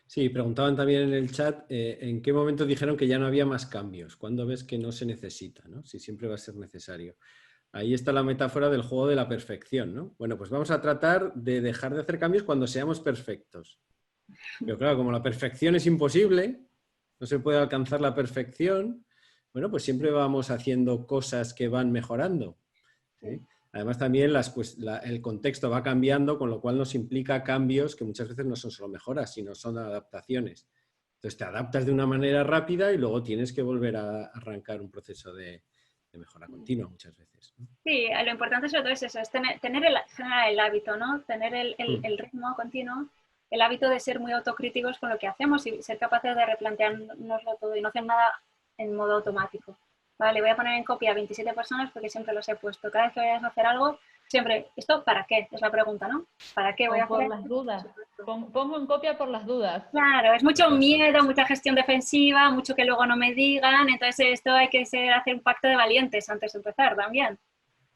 Sí, preguntaban también en el chat en qué momento dijeron que ya no había más cambios. ¿Cuándo ves que no se necesita, ¿no? Si siempre va a ser necesario. Ahí está la metáfora del juego de la perfección, ¿no? Bueno, pues vamos a tratar de dejar de hacer cambios cuando seamos perfectos. Pero claro, como la perfección es imposible, no se puede alcanzar la perfección, bueno, pues siempre vamos haciendo cosas que van mejorando, ¿sí? Además también el contexto va cambiando, con lo cual nos implica cambios que muchas veces no son solo mejoras, sino son adaptaciones. Entonces te adaptas de una manera rápida y luego tienes que volver a arrancar un proceso de mejora continua muchas veces, ¿no? Sí, lo importante sobre todo es eso, es generar el hábito, ¿no? Tener el ritmo continuo, el hábito de ser muy autocríticos con lo que hacemos y ser capaces de replanteárnoslo todo y no hacer nada en modo automático. Vale, voy a poner en copia a 27 personas porque siempre los he puesto. Cada vez que vayas a hacer algo, Siempre, ¿esto para qué? Es la pregunta, ¿no? ¿Para qué voy a por hacer? las dudas. Pongo en copia por las dudas. Claro, es mucho miedo, mucha gestión defensiva, mucho que luego no me digan, entonces esto hay que hacer un pacto de valientes antes de empezar también.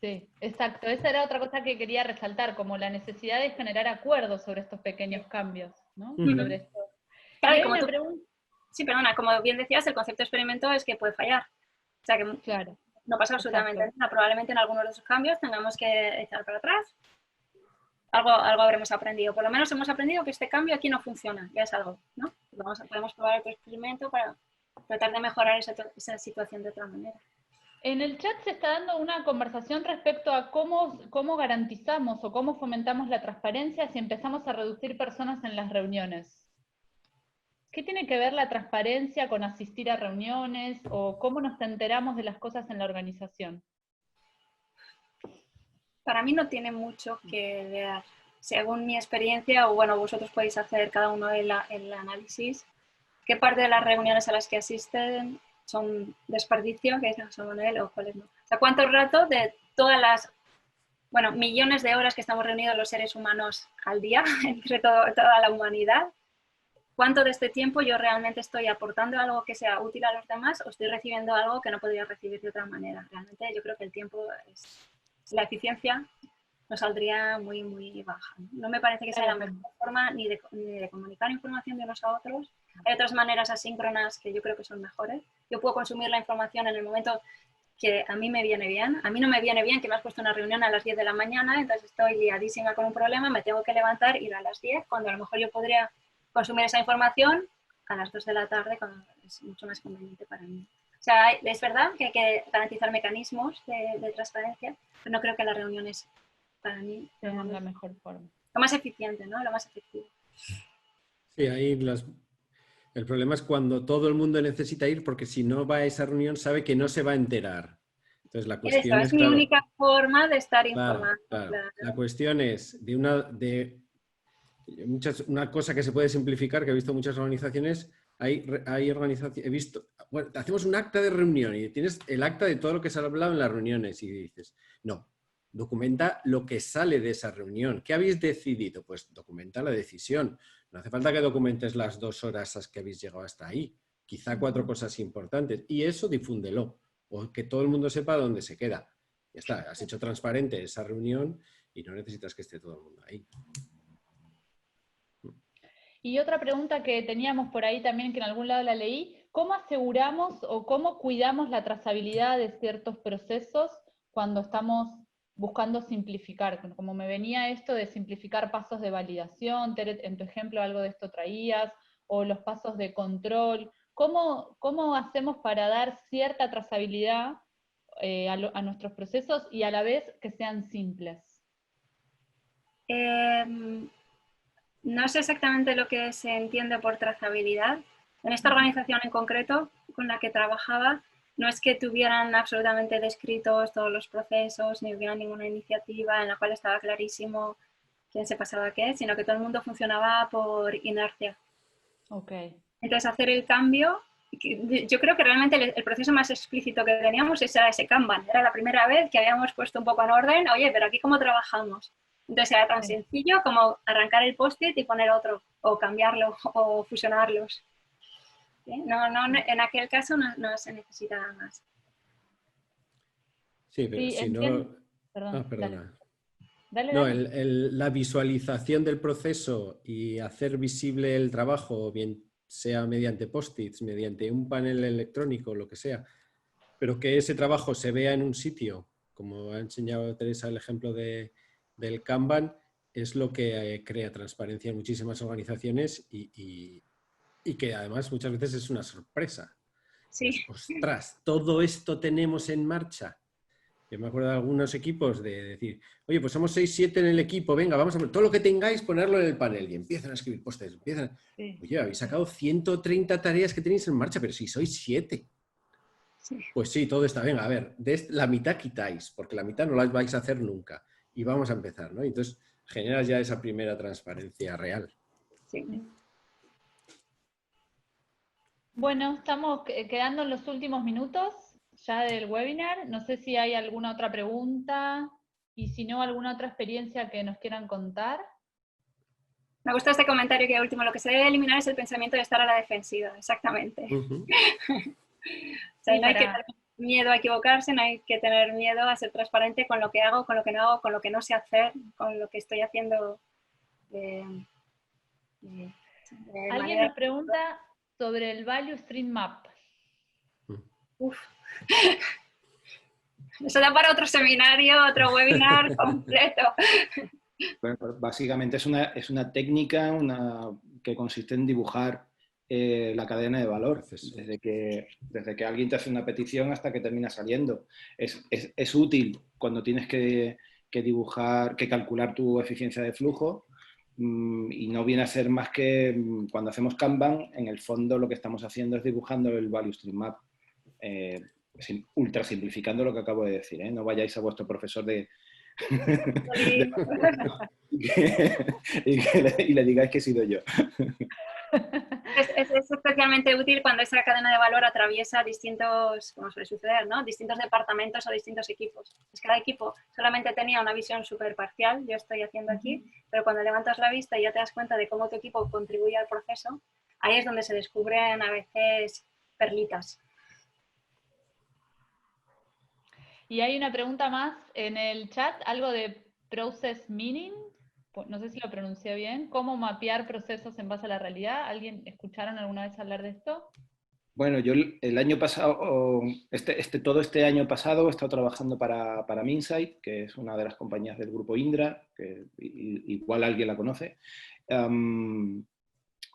Sí, exacto. Esa era otra cosa que quería resaltar, como la necesidad de generar acuerdos sobre estos pequeños cambios, ¿no? Sobre esto. Claro, Y y hay como una tú, pregunta. sí, perdona, como bien decías, el concepto de experimento es que puede fallar. O sea que Claro, no pasa absolutamente exacto. nada. Probablemente en algunos de esos cambios tengamos que echar para atrás. Algo habremos aprendido. Por lo menos hemos aprendido que este cambio aquí no funciona. Ya es algo, ¿no? Podemos probar otro experimento para tratar de mejorar esa situación de otra manera. En el chat se está dando una conversación respecto a cómo garantizamos o cómo fomentamos la transparencia si empezamos a reducir personas en las reuniones. ¿Qué tiene que ver la transparencia con asistir a reuniones o cómo nos enteramos de las cosas en la organización? Para mí no tiene mucho que ver. Según mi experiencia, o bueno, vosotros podéis hacer cada uno el análisis, qué parte de las reuniones a las que asisten son desperdicio, que dice José Manuel, o cuáles no. O sea, ¿cuánto rato de todas las, bueno, millones de horas que estamos reunidos los seres humanos al día, entre toda la humanidad, cuánto de este tiempo yo realmente estoy aportando algo que sea útil a los demás o estoy recibiendo algo que no podría recibir de otra manera? Realmente yo creo que el tiempo la eficiencia nos saldría muy, muy baja. No me parece que sea la mejor forma ni de comunicar información de unos a otros. Hay otras maneras asíncronas que yo creo que son mejores. Yo puedo consumir la información en el momento que a mí me viene bien. A mí no me viene bien que me has puesto una reunión a las 10 de la mañana, entonces estoy liadísima con un problema, me tengo que levantar, ir a las 10, cuando a lo mejor yo podría consumir esa información a las 2 de la tarde, cuando es mucho más conveniente para mí. O sea, es verdad que hay que garantizar mecanismos de transparencia, pero no creo que las reuniones, para mí, sean la mejor forma. Lo más eficiente, ¿no? Lo más efectivo. Sí, ahí el problema es cuando todo el mundo necesita ir, porque si no va a esa reunión sabe que no se va a enterar. Entonces la cuestión Eso, es mi claro, única forma de estar claro, informado. claro. La cuestión es una cosa que se puede simplificar, que he visto muchas organizaciones, hay organizaciones, he visto, bueno, hacemos un acta de reunión y tienes el acta de todo lo que se ha hablado en las reuniones y dices, no, documenta lo que sale de esa reunión. ¿Qué habéis decidido? Pues documenta la decisión. No hace falta que documentes las 2 horas a las que habéis llegado hasta ahí. Quizá 4 cosas importantes. Y eso difúndelo. O que todo el mundo sepa dónde se queda. Ya está, has hecho transparente esa reunión y no necesitas que esté todo el mundo ahí. Y otra pregunta que teníamos por ahí también, que en algún lado la leí, ¿cómo aseguramos o cómo cuidamos la trazabilidad de ciertos procesos cuando estamos buscando simplificar? Como me venía esto de simplificar pasos de validación, Tere, en tu ejemplo algo de esto traías, o los pasos de control. ¿Cómo hacemos para dar cierta trazabilidad a nuestros procesos y a la vez que sean simples? No sé exactamente lo que se entiende por trazabilidad. En esta organización en concreto con la que trabajaba, no es que tuvieran absolutamente descritos todos los procesos, ni hubiera ninguna iniciativa en la cual estaba clarísimo quién se pasaba qué, sino que todo el mundo funcionaba por inercia. Okay. Entonces, hacer el cambio, yo creo que realmente el proceso más explícito que teníamos era ese Kanban. Era la primera vez que habíamos puesto un poco en orden, oye, pero aquí cómo trabajamos. Entonces era tan sencillo como arrancar el post-it y poner otro, o cambiarlo, o fusionarlos. ¿Sí? No, en aquel caso no se necesita más. Sí, pero sí, si entiendo. no... Perdón, perdona. Dale. No, la visualización del proceso y hacer visible el trabajo, bien sea mediante post-its, mediante un panel electrónico, lo que sea, pero que ese trabajo se vea en un sitio, como ha enseñado Teresa el ejemplo del Kanban, es lo que crea transparencia en muchísimas organizaciones y que además muchas veces es una sorpresa. Sí. Pues, ostras, todo esto tenemos en marcha. Yo me acuerdo de algunos equipos de decir, oye, pues somos 6, 7 en el equipo, venga, vamos a ver, todo lo que tengáis, ponerlo en el panel. Y empiezan a escribir postes, oye, habéis sacado 130 tareas que tenéis en marcha, pero si sois 7. Sí. Pues sí, todo está, venga, a ver, la mitad quitáis, porque la mitad no la vais a hacer nunca. Y vamos a empezar, ¿no? Y entonces generas ya esa primera transparencia real. Sí. Bueno, estamos quedando en los últimos minutos ya del webinar. No sé si hay alguna otra pregunta Y si no, alguna otra experiencia que nos quieran contar. Me gusta este comentario que último, lo que se debe eliminar es el pensamiento de estar a la defensiva, exactamente. Ujú. O sea, no hay que tener miedo a equivocarse, no hay que tener miedo a ser transparente con lo que hago, con lo que no hago, con lo que no sé hacer, con lo que estoy haciendo. Alguien nos pregunta sobre el Value Stream Map. Uf. Eso da para otro seminario, otro webinar completo. Bueno, pues básicamente es una técnica que consiste en dibujar la cadena de valor, desde que alguien te hace una petición hasta que termina saliendo. Es útil cuando tienes que dibujar, que calcular tu eficiencia de flujo, y no viene a ser más que cuando hacemos Kanban, en el fondo lo que estamos haciendo es dibujando el Value Stream Map. Ultra simplificando lo que acabo de decir, ¿eh? No vayáis a vuestro profesor y le digáis que he sido yo. Es especialmente útil cuando esa cadena de valor atraviesa distintos, como suele suceder, ¿no? Distintos departamentos o distintos equipos. Es que cada equipo solamente tenía una visión súper parcial, yo estoy haciendo aquí, pero cuando levantas la vista y ya te das cuenta de cómo tu equipo contribuye al proceso, ahí es donde se descubren a veces perlitas. Y hay una pregunta más en el chat, algo de Process Meaning, no sé si lo pronuncié bien, ¿cómo mapear procesos en base a la realidad? ¿Alguien escucharon alguna vez hablar de esto? Bueno, yo el año pasado, todo este año pasado he estado trabajando para Minsight, que es una de las compañías del grupo Indra, que igual alguien la conoce,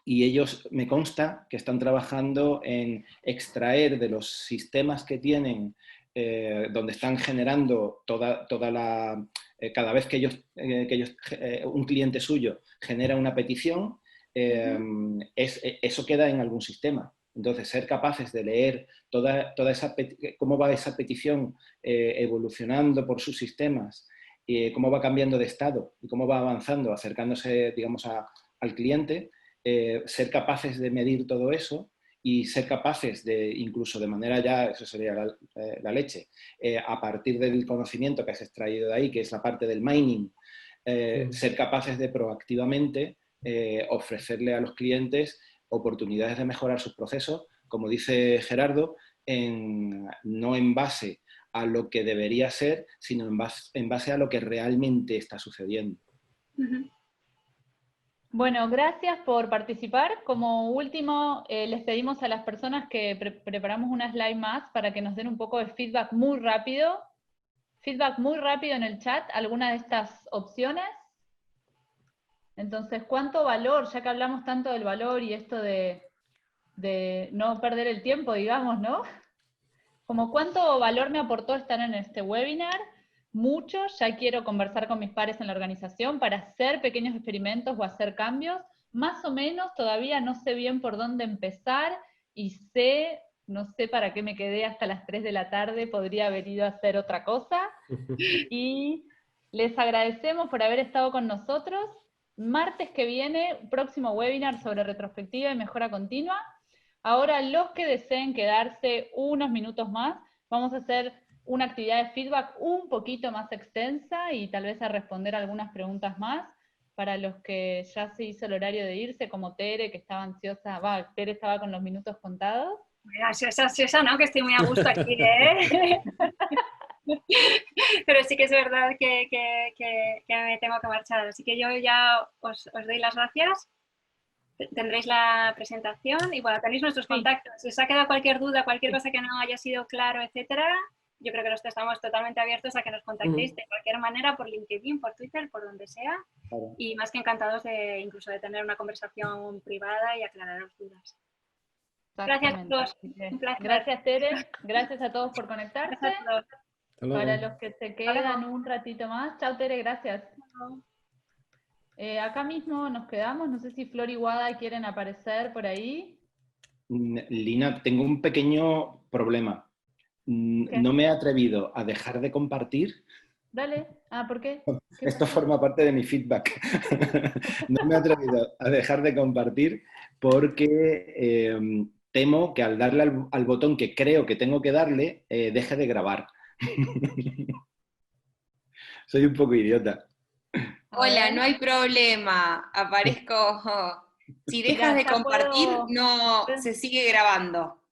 y ellos me consta que están trabajando en extraer de los sistemas que tienen, donde están generando cada vez que un cliente suyo genera una petición, eso queda en algún sistema. Entonces, ser capaces de leer cómo va esa petición evolucionando por sus sistemas, cómo va cambiando de estado y cómo va avanzando, acercándose, digamos, al cliente, ser capaces de medir todo eso y ser capaces de, incluso de manera ya, eso sería la leche, a partir del conocimiento que has extraído de ahí, que es la parte del mining, ser capaces de proactivamente ofrecerle a los clientes oportunidades de mejorar sus procesos, como dice Gerardo, no en base a lo que debería ser, sino en base a lo que realmente está sucediendo. Bueno, gracias por participar. Como último, les pedimos a las personas que preparamos una slide más para que nos den un poco de feedback muy rápido. Feedback muy rápido en el chat, alguna de estas opciones. Entonces, ¿cuánto valor? Ya que hablamos tanto del valor y esto de no perder el tiempo, digamos, ¿no? Como cuánto valor me aportó estar en este webinar. Mucho, ya quiero conversar con mis pares en la organización para hacer pequeños experimentos o hacer cambios. Más o menos, todavía no sé bien por dónde empezar y no sé para qué me quedé hasta las 3 de la tarde, podría haber ido a hacer otra cosa. Y les agradecemos por haber estado con nosotros. Martes que viene, próximo webinar sobre retrospectiva y mejora continua. Ahora, los que deseen quedarse unos minutos más, vamos a hacer una actividad de feedback un poquito más extensa y tal vez a responder algunas preguntas más para los que ya se hizo el horario de irse, como Tere, que estaba ansiosa, Tere estaba con los minutos contados. Ansiosa, ¿no? Que estoy muy a gusto aquí, ¿eh? Pero sí que es verdad que me tengo que marchar, así que yo ya os doy las gracias. Tendréis la presentación y bueno, tenéis nuestros contactos. Si os ha quedado cualquier duda, cualquier cosa que no haya sido claro, etcétera, yo creo que estamos totalmente abiertos a que nos contactéis de cualquier manera, por LinkedIn, por Twitter, por donde sea. Y más que encantados incluso de tener una conversación privada y aclararos dudas. Gracias a todos. Un placer. Gracias, Tere. Gracias a todos por conectarse. Gracias a todos. Para los que se quedan un ratito más. Chao, Tere, gracias. Acá mismo nos quedamos. No sé si Flor y Guada quieren aparecer por ahí. Lina, tengo un pequeño problema. ¿Qué? No me he atrevido a dejar de compartir. Dale. ¿Por qué? Esto forma parte de mi feedback. No me he atrevido a dejar de compartir porque temo que al darle al botón que creo que tengo que darle, deje de grabar. Soy un poco idiota. Hola, no hay problema. Aparezco. Si dejas de ya compartir, puedo- no se sigue grabando.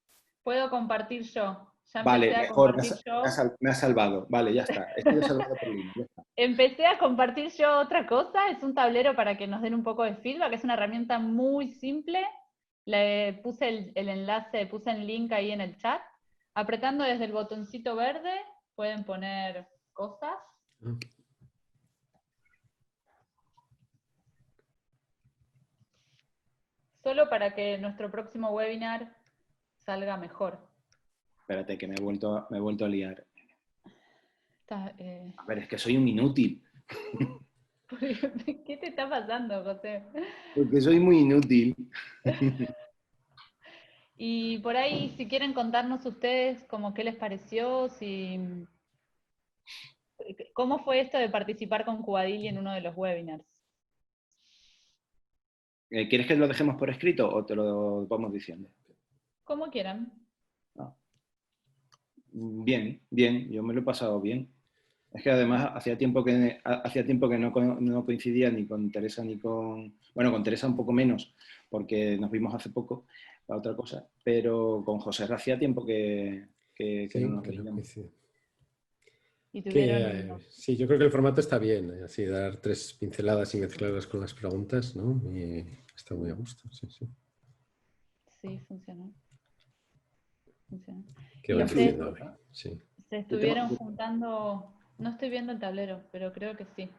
Puedo compartir yo. Ya Vale, empecé a mejor, compartir yo. me has salvado. Vale, ya está. Estoy salvado por Lina, ya está. Empecé a compartir yo otra cosa. Es un tablero para que nos den un poco de feedback. Es una herramienta muy simple. Le puse el enlace, puse el link ahí en el chat. Apretando desde el botoncito verde, pueden poner cosas. Solo para que nuestro próximo webinar salga mejor. Espérate, que me he vuelto a liar. Está, A ver, es que soy un inútil. ¿Qué te está pasando, José? Porque soy muy inútil. Y por ahí, si quieren contarnos ustedes como qué les pareció, ¿cómo fue esto de participar con Cubadili en uno de los webinars? ¿Quieres que lo dejemos por escrito o te lo vamos diciendo? Como quieran. Bien, bien, yo me lo he pasado bien. Es que además hacía tiempo que no coincidía ni con Teresa ni con... Bueno, con Teresa un poco menos, porque nos vimos hace poco para otra cosa, pero con José hacía tiempo que no nos veíamos. Y tuvieron... Sí, yo creo que el formato está bien, así dar 3 pinceladas y mezclarlas con las preguntas, ¿no? Y está muy a gusto, sí, sí. Sí, funcionó. ¿Qué vas diciendo? Sí. Se estuvieron juntando... No estoy viendo el tablero, pero creo que sí.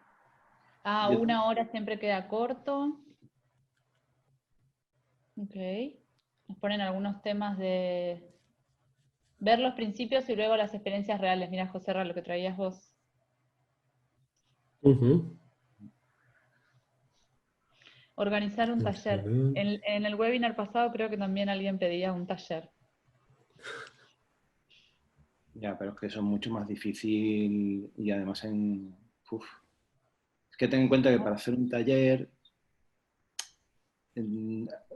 Ah, 1 hora siempre queda corto. Ok. Nos ponen algunos temas de ver los principios y luego las experiencias reales. Mira, José, lo que traías vos. Organizar un taller. En el webinar pasado creo que también alguien pedía un taller. Ya, pero es que eso es mucho más difícil y además Es que ten en cuenta que para hacer un taller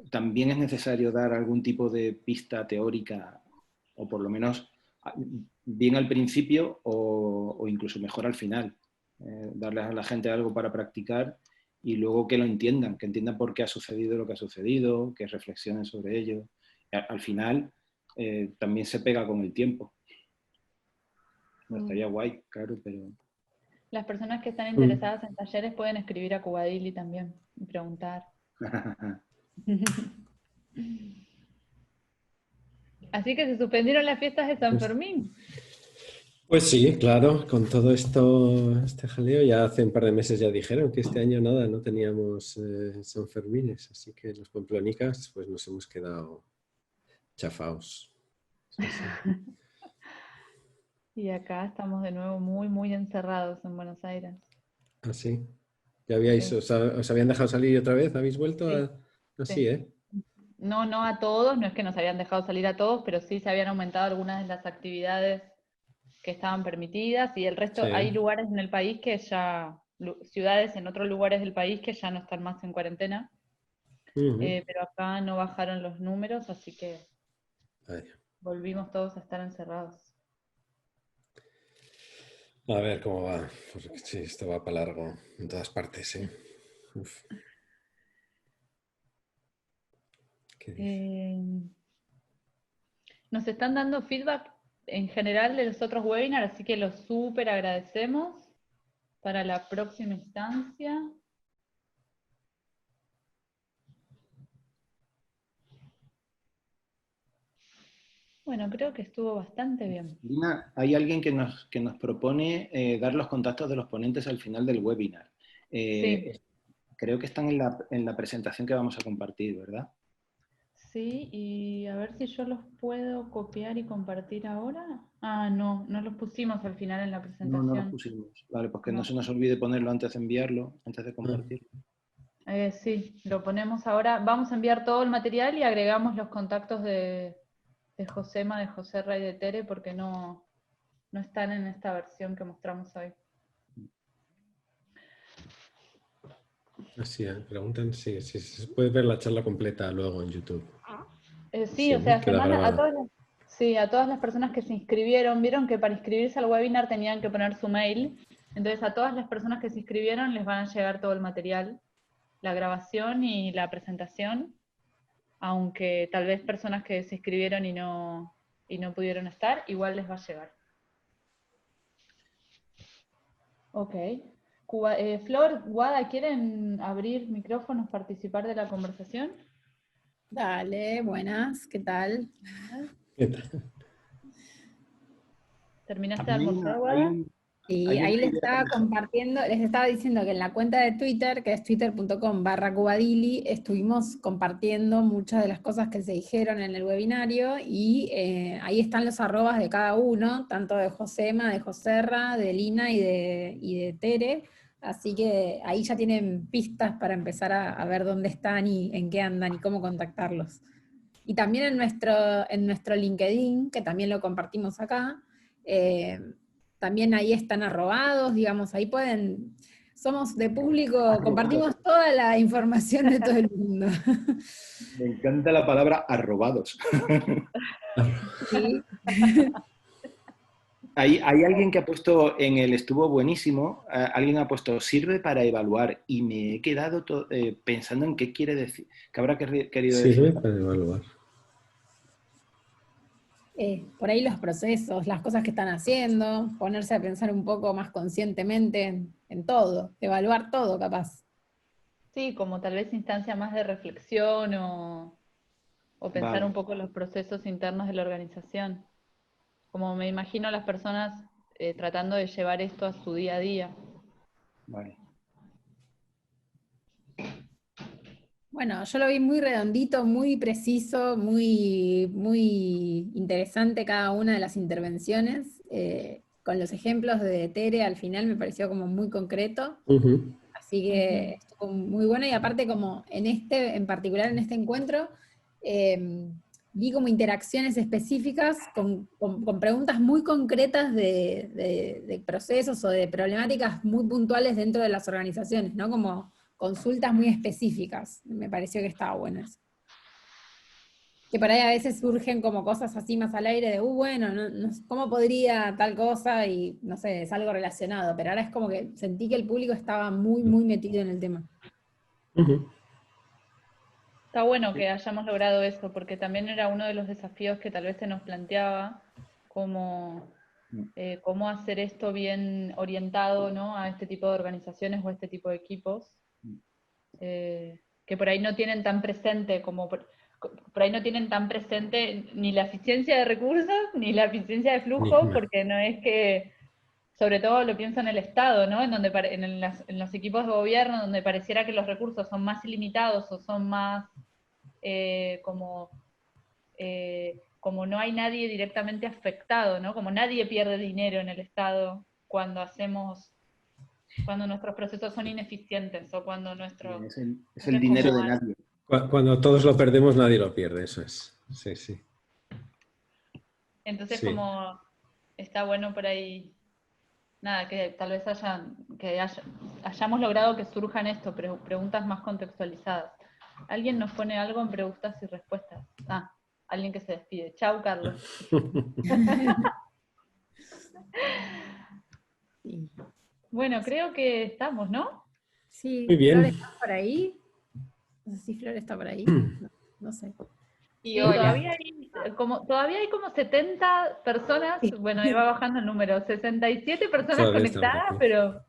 también es necesario dar algún tipo de pista teórica, o por lo menos bien al principio o incluso mejor al final. Darles a la gente algo para practicar y luego que lo entiendan, que entiendan por qué ha sucedido lo que ha sucedido, que reflexionen sobre ello. Al final también se pega con el tiempo. Estaría guay, claro, pero... Las personas que están interesadas en talleres pueden escribir a Cubadili también y preguntar. Así que se suspendieron las fiestas de San Fermín. Pues sí, claro, con todo este jaleo, ya hace un par de meses ya dijeron que este año nada, no teníamos San Fermines, así que los pamplonicas pues nos hemos quedado chafaos. Sí, sí. Y acá estamos de nuevo muy, muy encerrados en Buenos Aires. ¿Ah, sí? ¿Ya os habían dejado salir otra vez? ¿Habéis vuelto así, sí. No a todos, no es que nos habían dejado salir a todos, pero sí se habían aumentado algunas de las actividades que estaban permitidas y el resto, hay lugares en el país que ya, ciudades en otros lugares del país que ya no están más en cuarentena, pero acá no bajaron los números, así que volvimos todos a estar encerrados. A ver cómo va, porque sí, esto va para largo en todas partes, ¿eh? Uf. Nos están dando feedback en general de los otros webinars, así que los súper agradecemos para la próxima instancia. Bueno, creo que estuvo bastante bien. Lina, hay alguien que nos propone dar los contactos de los ponentes al final del webinar. Sí. Creo que están en la presentación que vamos a compartir, ¿verdad? Sí, y a ver si yo los puedo copiar y compartir ahora. Ah, no los pusimos al final en la presentación. No los pusimos. Vale, pues que no se nos olvide ponerlo antes de enviarlo, antes de compartirlo. Sí, lo ponemos ahora. Vamos a enviar todo el material y agregamos los contactos de Josema, de José Ray, de Tere, porque no están en esta versión que mostramos hoy. Así, preguntan si se puede ver la charla completa luego en YouTube. Sí, o sea, a todas las personas que se inscribieron, vieron que para inscribirse al webinar tenían que poner su mail, Entonces a todas las personas que se inscribieron les van a llegar todo el material, la grabación y la presentación, aunque tal vez personas que se inscribieron y no pudieron estar, igual les va a llegar. Ok. Flor, Guada, ¿quieren abrir micrófonos, participar de la conversación? Dale, buenas, ¿qué tal? ¿Qué tal? ¿Terminaste de Hay almorzar, hay Guada? un- Y hay ahí una les idea estaba compartiendo, les estaba diciendo que en la cuenta de Twitter, que es twitter.com/Cubadili, estuvimos compartiendo muchas de las cosas que se dijeron en el webinario y ahí están los arrobas de cada uno, tanto de Josema, de Joserra, de Lina y de Tere, así que ahí ya tienen pistas para empezar a ver dónde están y en qué andan y cómo contactarlos. Y también en nuestro LinkedIn, que también lo compartimos acá, también ahí están arrobados, digamos, ahí pueden, somos de público, compartimos toda la información de todo el mundo. Me encanta la palabra arrobados. Sí. Hay alguien que ha puesto en el estuvo buenísimo, alguien ha puesto sirve para evaluar y me he quedado pensando en qué quiere decir, qué habrá querido decir. Sirve para evaluar. Por ahí los procesos, las cosas que están haciendo, ponerse a pensar un poco más conscientemente en todo, evaluar todo capaz. Sí, como tal vez instancia más de reflexión o pensar Vale, un poco los procesos internos de la organización. Como me imagino a las personas tratando de llevar esto a su día a día. vale. Bueno, yo lo vi muy redondito, muy preciso, muy interesante cada una de las intervenciones. Con los ejemplos de Tere al final me pareció como muy concreto. Ujú. Así que estuvo muy bueno y aparte como en particular en este encuentro, vi como interacciones específicas con preguntas muy concretas de procesos o de problemáticas muy puntuales dentro de las organizaciones, ¿no? Como consultas muy específicas. Me pareció que estaba bueno eso. Que por ahí a veces surgen como cosas así más al aire de, bueno, ¿cómo podría tal cosa? Y no sé, es algo relacionado, pero ahora es como que sentí que el público estaba muy metido en el tema. Ujú. Está bueno que hayamos logrado eso, porque también era uno de los desafíos que tal vez se nos planteaba, como cómo hacer esto bien orientado, ¿no?, a este tipo de organizaciones o a este tipo de equipos, que por ahí no tienen tan presente por ahí no tienen tan presente ni la eficiencia de recursos ni la eficiencia de flujo, Ni- porque no es que, sobre todo lo pienso en el Estado, ¿no?, en los equipos de gobierno, donde pareciera que los recursos son más ilimitados o son más como como no hay nadie directamente afectado, ¿no? Como nadie pierde dinero en el Estado cuando nuestros procesos son ineficientes o cuando nuestro... Es el Entonces, dinero como, de nadie. Cuando todos lo perdemos, nadie lo pierde, eso es. Sí, sí. entonces Sí. como está bueno por ahí, nada, que tal vez hayamos logrado que surjan esto, preguntas más contextualizadas. ¿Alguien nos pone algo en preguntas y respuestas? Ah, alguien que se despide. Chau, Carlos. Sí, Bueno, creo que estamos, ¿no? sí, Muy Flor bien. está por ahí. No sé si Flor está por ahí. No sé. Y Sí, hola. todavía hay como 70 personas, bueno, ahí va bajando el número, 67 personas Todavía está por conectadas, aquí. pero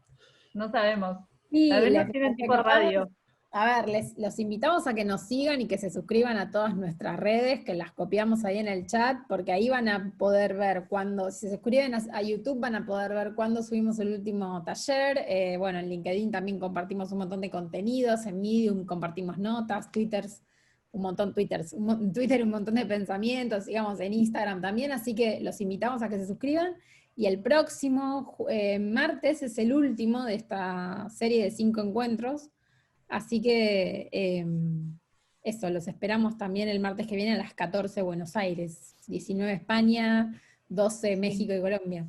no sabemos. Tal Sí, vez nos tienen tipo radio. a ver, los invitamos a que nos sigan y que se suscriban a todas nuestras redes, que las copiamos ahí en el chat, porque ahí van a poder ver si se suscriben a YouTube, van a poder ver cuándo subimos el último taller. Bueno, en LinkedIn también compartimos un montón de contenidos, en Medium compartimos notas, Twitter un montón de pensamientos, digamos, en Instagram también, así que los invitamos a que se suscriban. Y el próximo martes es el último de esta serie de 5 encuentros. Así que eso, los esperamos también el martes que viene a las 14 Buenos Aires, 19 España, 12 México y Colombia.